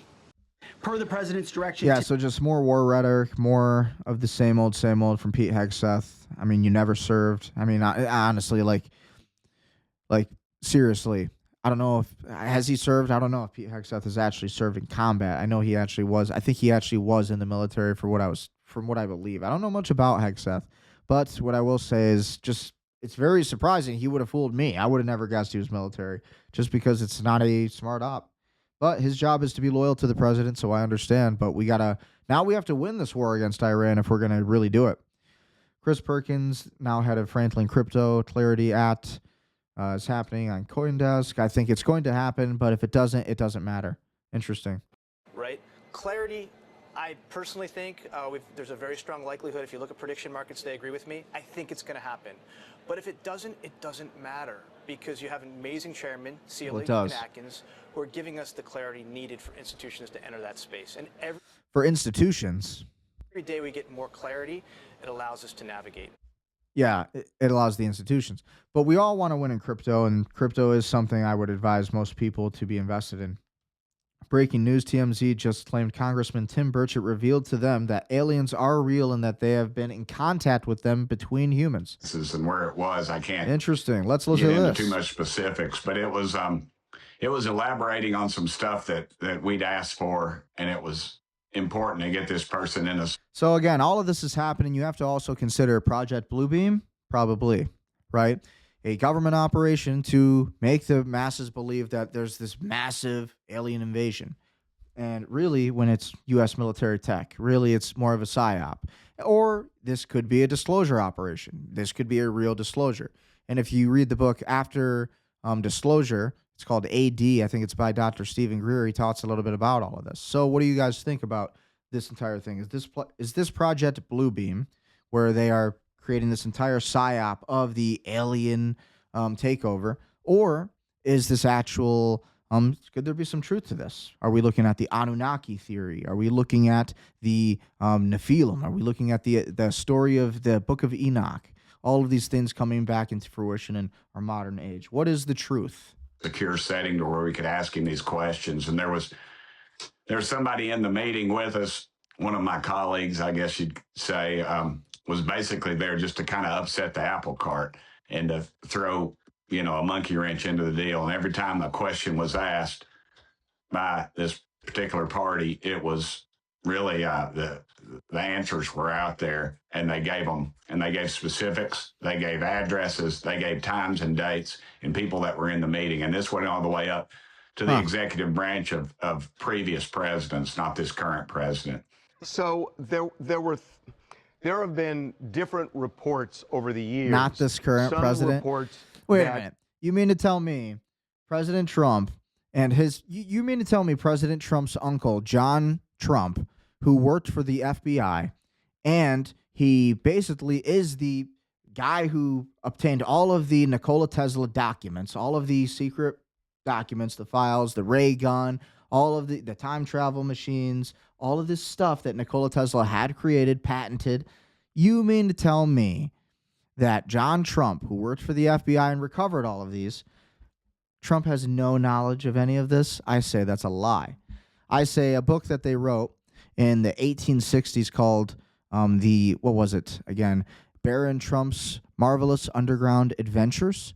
Per the president's direction. Yeah, so just more war rhetoric, more of the same old from Pete Hegseth. I mean, you never served. I mean, honestly, like seriously, I don't know if has he served. I don't know if Pete Hegseth has actually served in combat. I know he actually was. I think he actually was in the military from what I believe. I don't know much about Hegseth, but what I will say is just it's very surprising. He would have fooled me. I would have never guessed he was military just because it's not a smart op. But his job is to be loyal to the president, so I understand. But now we have to win this war against Iran if we're going to really do it. Chris Perkins, now head of Franklin Crypto, Clarity is happening on CoinDesk. I think it's going to happen, but if it doesn't matter. Interesting. Right? Clarity, I personally think there's a very strong likelihood, if you look at prediction markets, they agree with me. I think it's going to happen. But if it doesn't matter, because you have an amazing chairman, Sealy and Atkins, who are giving us the clarity needed for institutions to enter that space. And for institutions, every day we get more clarity, it allows us to navigate. Yeah, it allows the institutions. But we all want to win in crypto, and crypto is something I would advise most people to be invested in. Breaking news: TMZ just claimed Congressman Tim Burchett revealed to them that aliens are real and that they have been in contact with them between humans. This is and where it was. I can't. Interesting. Let's listen to get into this. Too much specifics, but it was elaborating on some stuff that we'd asked for, and it was important to get this person in us. So again, all of this is happening. You have to also consider Project Bluebeam, probably, right? A government operation to make the masses believe that there's this massive alien invasion. And really, when it's U.S. military tech, really it's more of a psyop. Or this could be a disclosure operation. This could be a real disclosure. And if you read the book after Disclosure, it's called AD. I think it's by Dr. Stephen Greer. He talks a little bit about all of this. So what do you guys think about this entire thing? Is this Project Bluebeam, where they are creating this entire psyop of the alien takeover, or is this actual, could there be some truth to this? Are we looking at the Anunnaki theory? Are we looking at the Nephilim? Are we looking at the story of the Book of Enoch? All of these things coming back into fruition in our modern age. What is the truth? Secure setting to where we could ask him these questions. And there was somebody in the meeting with us, one of my colleagues, I guess you'd say, was basically there just to kind of upset the apple cart and to throw a monkey wrench into the deal. And every time a question was asked by this particular party, it was really the answers were out there, and they gave them, and they gave specifics, they gave addresses, they gave times and dates and people that were in the meeting. And this went all the way up to the executive branch of previous presidents, not this current president. So there have been different reports over the years. Not this current Some president. Reports Wait a minute. You mean to tell me President Trump and you mean to tell me President Trump's uncle, John Trump, who worked for the FBI, and he basically is the guy who obtained all of the Nikola Tesla documents, all of the secret documents, the files, the ray gun, all of the time travel machines, all of this stuff that Nikola Tesla had created, patented. You mean to tell me that John Trump, who worked for the FBI and recovered all of these, Trump has no knowledge of any of this? I say that's a lie. I say a book that they wrote in the 1860s called what was it again? Baron Trump's Marvelous Underground Adventures.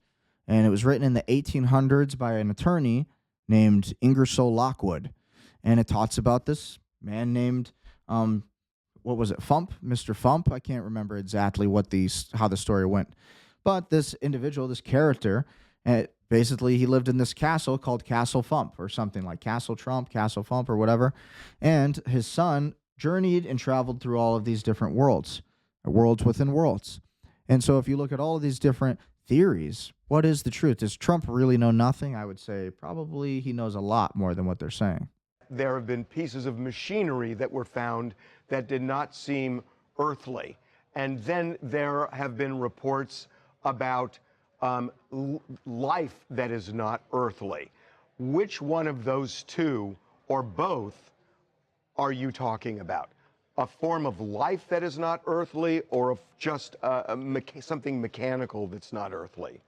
And it was written in the 1800s by an attorney named Ingersoll Lockwood. And it talks about this man named, what was it, Fump? Mr. Fump? I can't remember exactly how the story went. But this individual, this character, basically he lived in this castle called Castle Fump or something like Castle Trump, Castle Fump or whatever. And his son journeyed and traveled through all of these different worlds within worlds. And so if you look at all of these different theories, what is the truth? Does Trump really know nothing? I would say probably he knows a lot more than what they're saying. There have been pieces of machinery that were found that did not seem earthly. And then there have been reports about life that is not earthly. Which one of those two, or both, are you talking about? A form of life that is not earthly, or just something mechanical that's not earthly?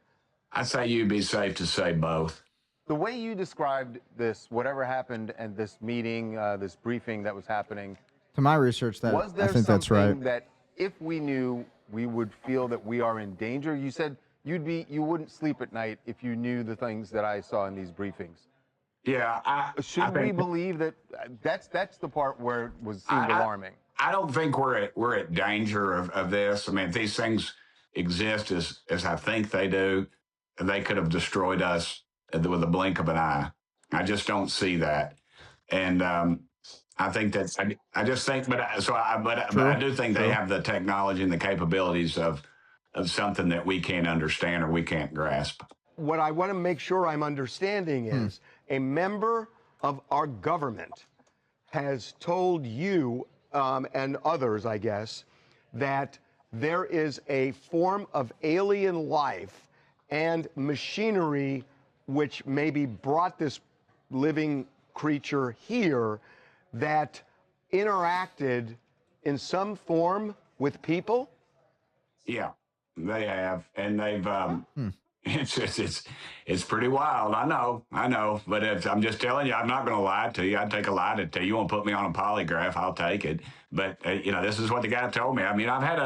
I'd say you'd be safe to say both. The way you described this, whatever happened at this meeting, this briefing that was happening, To my research, I think that's right. That if we knew, we would feel that we are in danger? You said you wouldn't sleep at night if you knew the things that I saw in these briefings. Yeah, should we believe that? That's the part where it seemed alarming. I don't think we're at danger of this. I mean, if these things exist as I think they do, they could have destroyed us with a blink of an eye. I just don't see that, and I think that's. I just think, but I do think they have the technology and the capabilities of something that we can't understand or we can't grasp. What I want to make sure I'm understanding is a member of our government has told you and others, I guess, that there is a form of alien life and machinery which maybe brought this living creature here that interacted in some form with people? Yeah, they have, and they've. It's pretty wild. I know, but I'm just telling you, I'm not going to lie to you. I'd take a lie to you. You want to put me on a polygraph, I'll take it. But this is what the guy told me. I mean, I've had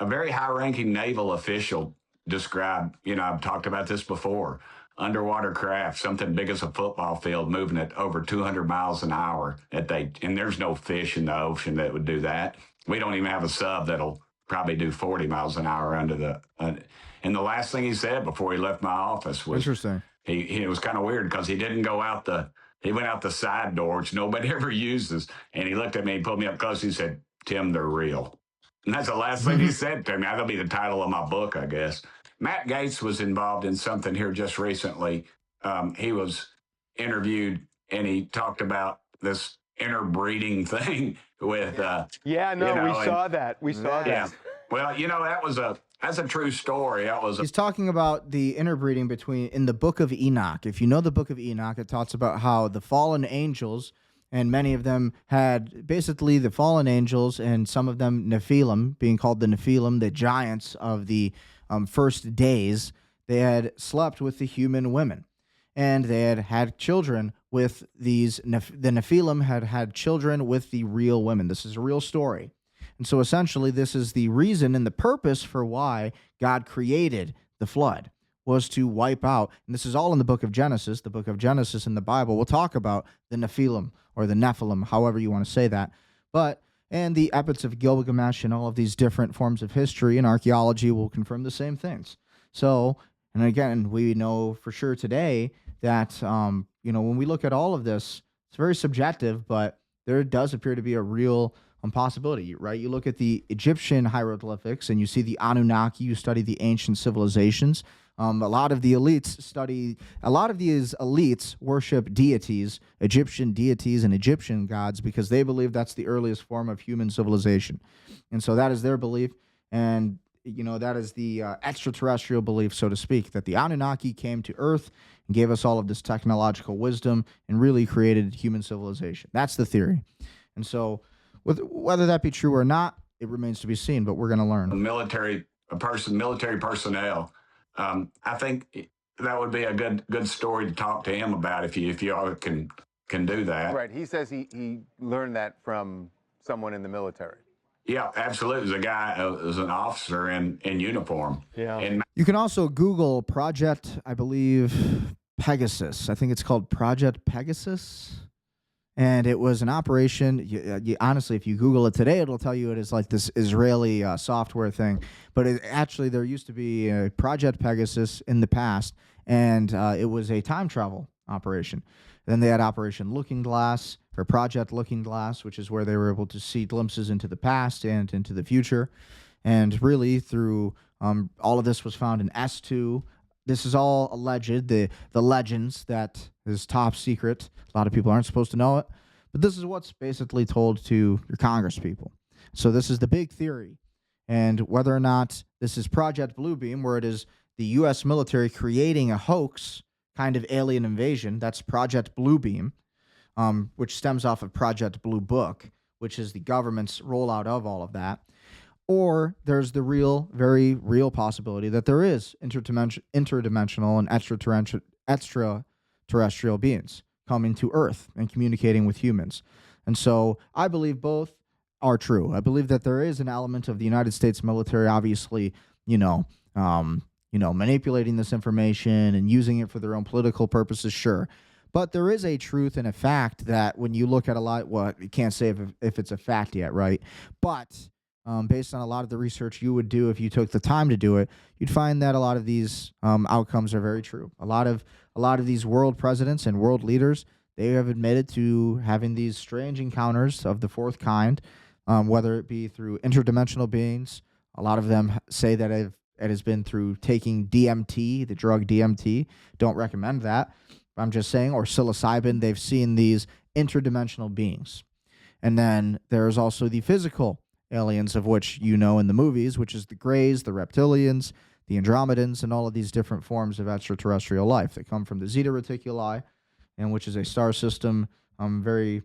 a very high-ranking naval official describe. I've talked about this before. Underwater craft, something big as a football field, moving at over 200 miles an hour. And there's no fish in the ocean that would do that. We don't even have a sub that'll probably do 40 miles an hour under the. And the last thing he said before he left my office was interesting. It was kind of weird because he didn't go out he went out the side door, which nobody ever uses. And he looked at me and pulled me up close. And he said, "Tim, they're real." And that's the last thing he said to me. That'll be the title of my book, I guess. Matt Gaetz was involved in something here just recently. He was interviewed and he talked about this interbreeding thing with. We saw that. We saw that. Yeah. Well, that's a true story. He's talking about the interbreeding in the Book of Enoch. If you know the Book of Enoch, it talks about how the fallen angels, and many of them had basically the fallen angels, and some of them Nephilim, being called the Nephilim, the giants of the first days, they had slept with the human women, and they had children with these. The Nephilim had children with the real women. This is a real story. And so essentially, this is the reason and the purpose for why God created the flood, was to wipe out, and this is all in the book of Genesis. The book of Genesis in the Bible will talk about the Nephilim or the Nephilim, however you want to say that. And the epics of Gilgamesh and all of these different forms of history and archaeology will confirm the same things. So, and again, we know for sure today that, when we look at all of this, it's very subjective, but there does appear to be a real possibility, right? You look at the Egyptian hieroglyphics and you see the Anunnaki, you study the ancient civilizations. A lot of these elites worship deities, Egyptian deities and Egyptian gods, because they believe that's the earliest form of human civilization. And so that is their belief. And, that is the extraterrestrial belief, so to speak, that the Anunnaki came to Earth and gave us all of this technological wisdom and really created human civilization. That's the theory. And so whether that be true or not, it remains to be seen, but we're going to learn. Military personnel. I think that would be a good story to talk to him about if you all can do that. Right. He says he learned that from someone in the military. Yeah, absolutely. It was a guy, it was an officer in uniform. Yeah. And You can also Google Project, I believe, Pegasus. I think it's called Project Pegasus. And it was an operation. Honestly, if you Google it today, it'll tell you it is like this Israeli software thing. But actually, there used to be a Project Pegasus in the past, and it was a time travel operation. Then they had Operation Looking Glass, or Project Looking Glass, which is where they were able to see glimpses into the past and into the future. And really, through all of this was found in S2. This is all alleged, the legends that is top secret. A lot of people aren't supposed to know it, but this is what's basically told to your Congress people. So this is the big theory. And whether or not this is Project Bluebeam, where it is the U.S. military creating a hoax kind of alien invasion, that's Project Bluebeam, which stems off of Project Blue Book, which is the government's rollout of all of that. Or there's the very real possibility that there is interdimensional and extraterrestrial beings coming to Earth and communicating with humans. And so I believe both are true. I believe that there is an element of the United States military, obviously, manipulating this information and using it for their own political purposes, sure. But there is a truth and a fact that when you look at a lot, you can't say if it's a fact yet, right? But based on a lot of the research you would do if you took the time to do it, you'd find that a lot of these outcomes are very true. A lot of these world presidents and world leaders, they have admitted to having these strange encounters of the fourth kind, whether it be through interdimensional beings. A lot of them say that it has been through taking DMT, the drug DMT. Don't recommend that. I'm just saying, or psilocybin. They've seen these interdimensional beings. And then there's also the physical aliens, of which in the movies, which is the Greys, the Reptilians, the Andromedans, and all of these different forms of extraterrestrial life that come from the Zeta Reticuli, and which is a star system very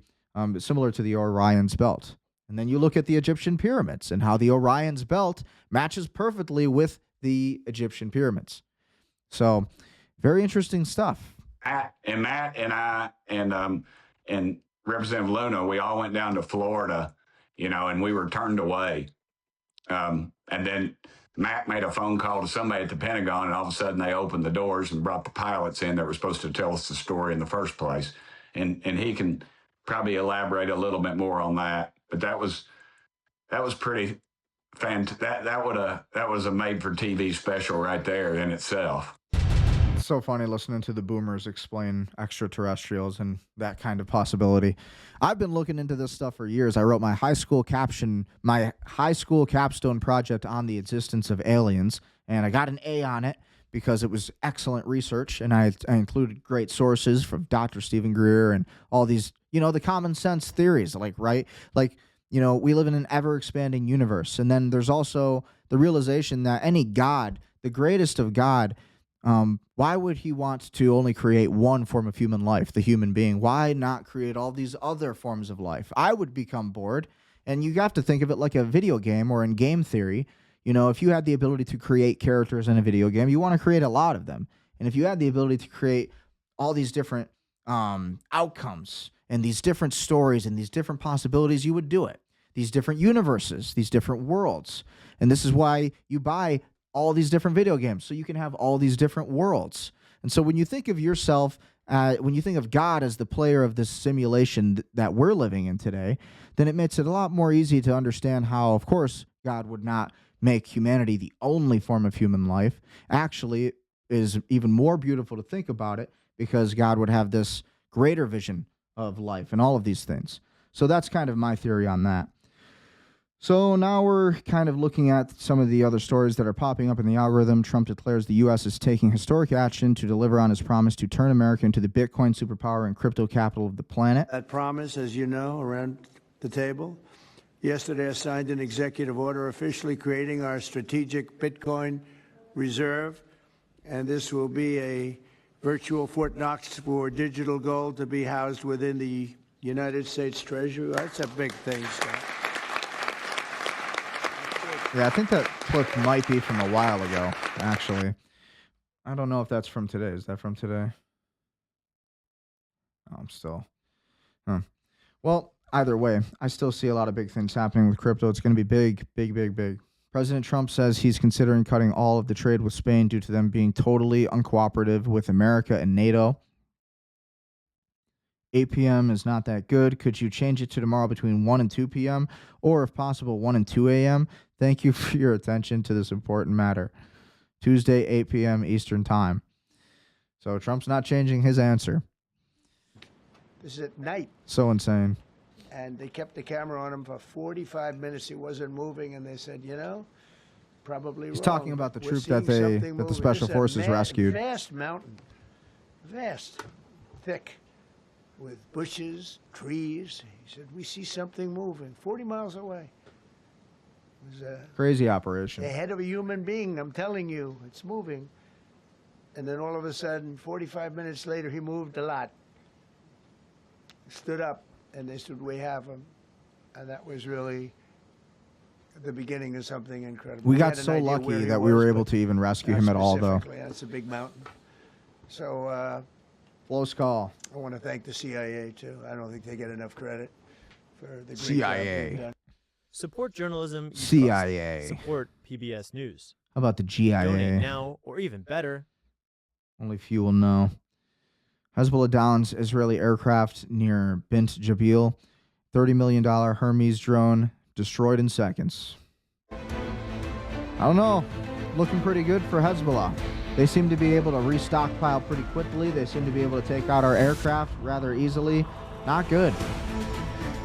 similar to the Orion's Belt. And then you look at the Egyptian pyramids and how the Orion's Belt matches perfectly with the Egyptian pyramids. So, very interesting stuff. And Matt and I and Representative Luna, we all went down to Florida, and we were turned away. And then Matt made a phone call to somebody at the Pentagon, and all of a sudden they opened the doors and brought the pilots in that were supposed to tell us the story in the first place. And he can probably elaborate a little bit more on that. But that was pretty fantastic. That was a made-for-TV special right there in itself. It's so funny listening to the boomers explain extraterrestrials and that kind of possibility. I've been looking into this stuff for years. I wrote my high school capstone project on the existence of aliens, and I got an A on it because it was excellent research, and I included great sources from Dr. Stephen Greer and all these, the common sense theories, we live in an ever-expanding universe. And then there's also the realization that any God, the greatest of God, why would he want to only create one form of human life, the human being? Why not create all these other forms of life? I would become bored, and you have to think of it like a video game or in game theory. If you had the ability to create characters in a video game, you want to create a lot of them. And if you had the ability to create all these different outcomes and these different stories and these different possibilities, you would do it. These different universes, these different worlds. And this is why you buy all these different video games, so you can have all these different worlds. And so when you think of yourself, when you think of God as the player of this simulation that we're living in today, then it makes it a lot more easy to understand how, of course, God would not make humanity the only form of human life. Actually, it is even more beautiful to think about it because God would have this greater vision of life and all of these things. So that's kind of my theory on that. So now we're kind of looking at some of the other stories that are popping up in the algorithm. Trump declares the U.S. is taking historic action to deliver on his promise to turn America into the Bitcoin superpower and crypto capital of the planet. That promise, as you know, around the table. Yesterday, I signed an executive order officially creating our strategic Bitcoin reserve, and this will be a virtual Fort Knox for digital gold to be housed within the United States Treasury. That's a big thing, Scott. Yeah, I think that clip might be from a while ago, actually. I don't know if that's from today. Is that from today? Oh, I'm still... Well, either way, I still see a lot of big things happening with crypto. It's going to be big, big, big, big. President Trump says he's considering cutting all of the trade with Spain due to them being totally uncooperative with America and NATO. 8 p.m. is not that good. Could you change it to tomorrow between 1 and 2 p.m. or, if possible, 1 and 2 a.m.? Thank you for your attention to this important matter. Tuesday, 8 p.m. Eastern Time. So Trump's not changing his answer. This is at night. So insane. And they kept the camera on him for 45 minutes. He wasn't moving, and they said, you know, probably He's wrong. talking about the We're troop seeing that something the moving. Special This is a Forces rescued. Vast mountain. Vast. Thick. With bushes, trees. He said, we see something moving 40 miles away. It was Crazy operation. the head of a human being, I'm telling you. It's moving. And then all of a sudden, 45 minutes later, he moved a lot. Stood up, and they said, we have him. And that was really the beginning of something incredible. We got had an so idea lucky where he that we was, were able but to even rescue not him at all, though. specifically. That's a big mountain. So Close call. I want to thank the CIA, too. I don't think they get enough credit for the great CIA. job they've done. Support journalism. You CIA. trust. Support PBS News. How about the GIA? Donate now, or even better. Only few will know. Hezbollah downs Israeli aircraft near Bint Jubail. $30 million Hermes drone destroyed in seconds. I don't know. Looking pretty good for Hezbollah. They seem to be able to restockpile pretty quickly. They seem to be able to take out our aircraft rather easily. Not good.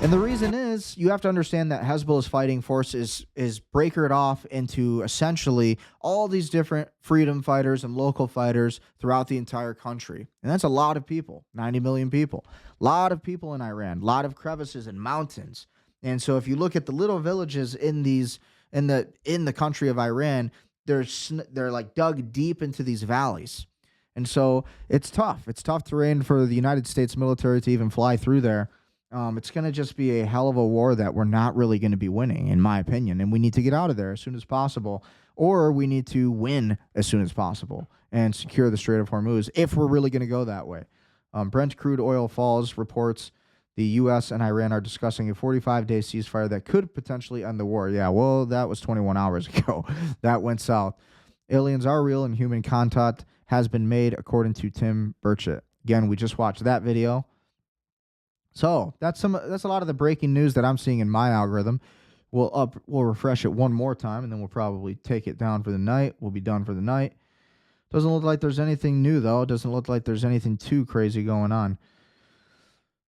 And the reason is, you have to understand that Hezbollah's fighting force is breakered off into essentially all these different freedom fighters and local fighters throughout the entire country. And that's a lot of people, 90 million people. A lot of people in Iran, a lot of crevices and mountains. And so if you look at the little villages in the country of Iran, they're like dug deep into these valleys. And so it's tough. It's tough terrain for the United States military to even fly through there. It's going to just be a hell of a war that we're not really going to be winning, in my opinion. And we need to get out of there as soon as possible, or we need to win as soon as possible and secure the Strait of Hormuz if we're really going to go that way. Brent crude oil falls, reports the U.S. and Iran are discussing a 45-day ceasefire that could potentially end the war. Yeah, well, that was 21 hours ago. That went south. Aliens are real and human contact has been made, according to Tim Burchett. Again, we just watched that video. So that's a lot of the breaking news that I'm seeing in my algorithm. We'll refresh it one more time, and then we'll probably take it down for the night. We'll be done for the night. Doesn't look like there's anything new, though. It doesn't look like there's anything too crazy going on.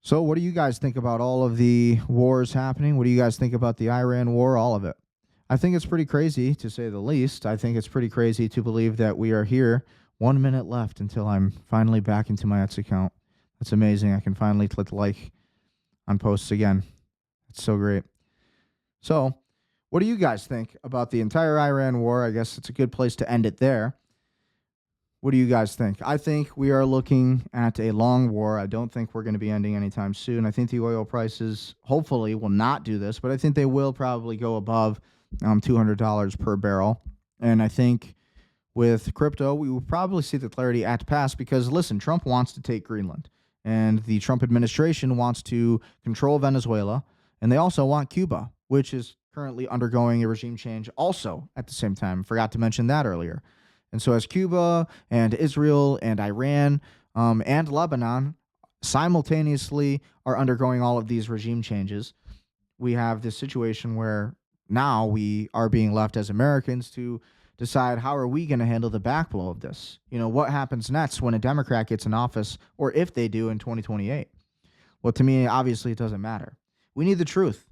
So what do you guys think about all of the wars happening? What do you guys think about the Iran war, all of it? I think it's pretty crazy, to say the least. I think it's pretty crazy to believe that we are here. 1 minute left until I'm finally back into my X account. That's amazing. I can finally click like on posts again. It's so great. So, what do you guys think about the entire Iran war? I guess it's a good place to end it there. What do you guys think? I think we are looking at a long war. I don't think we're going to be ending anytime soon. I think the oil prices hopefully will not do this, but I think they will probably go above $200 per barrel. And I think with crypto, we will probably see the clarity at pass because, listen, Trump wants to take Greenland. And the Trump administration wants to control Venezuela. And they also want Cuba, which is currently undergoing a regime change also at the same time. Forgot to mention that earlier. And so as Cuba and Israel and Iran and Lebanon simultaneously are undergoing all of these regime changes, we have this situation where now we are being left as Americans to decide how are we going to handle the backblow of this? You know, what happens next when a Democrat gets in office, or if they do in 2028? Well, to me, obviously, it doesn't matter. We need the truth.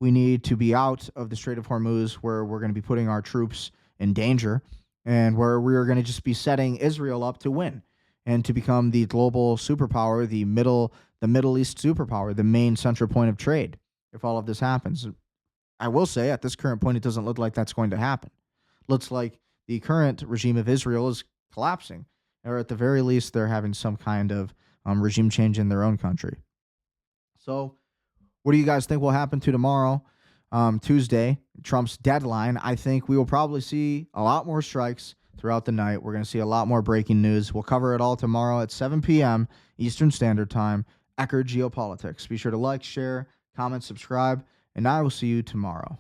We need to be out of the Strait of Hormuz, where we're going to be putting our troops in danger and where we're going to just be setting Israel up to win and to become the global superpower, the Middle East superpower, the main central point of trade if all of this happens. I will say at this current point, it doesn't look like that's going to happen. Looks like the current regime of Israel is collapsing, or at the very least, they're having some kind of regime change in their own country. So what do you guys think will happen to tomorrow, Tuesday, Trump's deadline? I think we will probably see a lot more strikes throughout the night. We're going to see a lot more breaking news. We'll cover it all tomorrow at 7 p.m. Eastern Standard Time. Eckerd Geopolitics. Be sure to like, share, comment, subscribe, and I will see you tomorrow.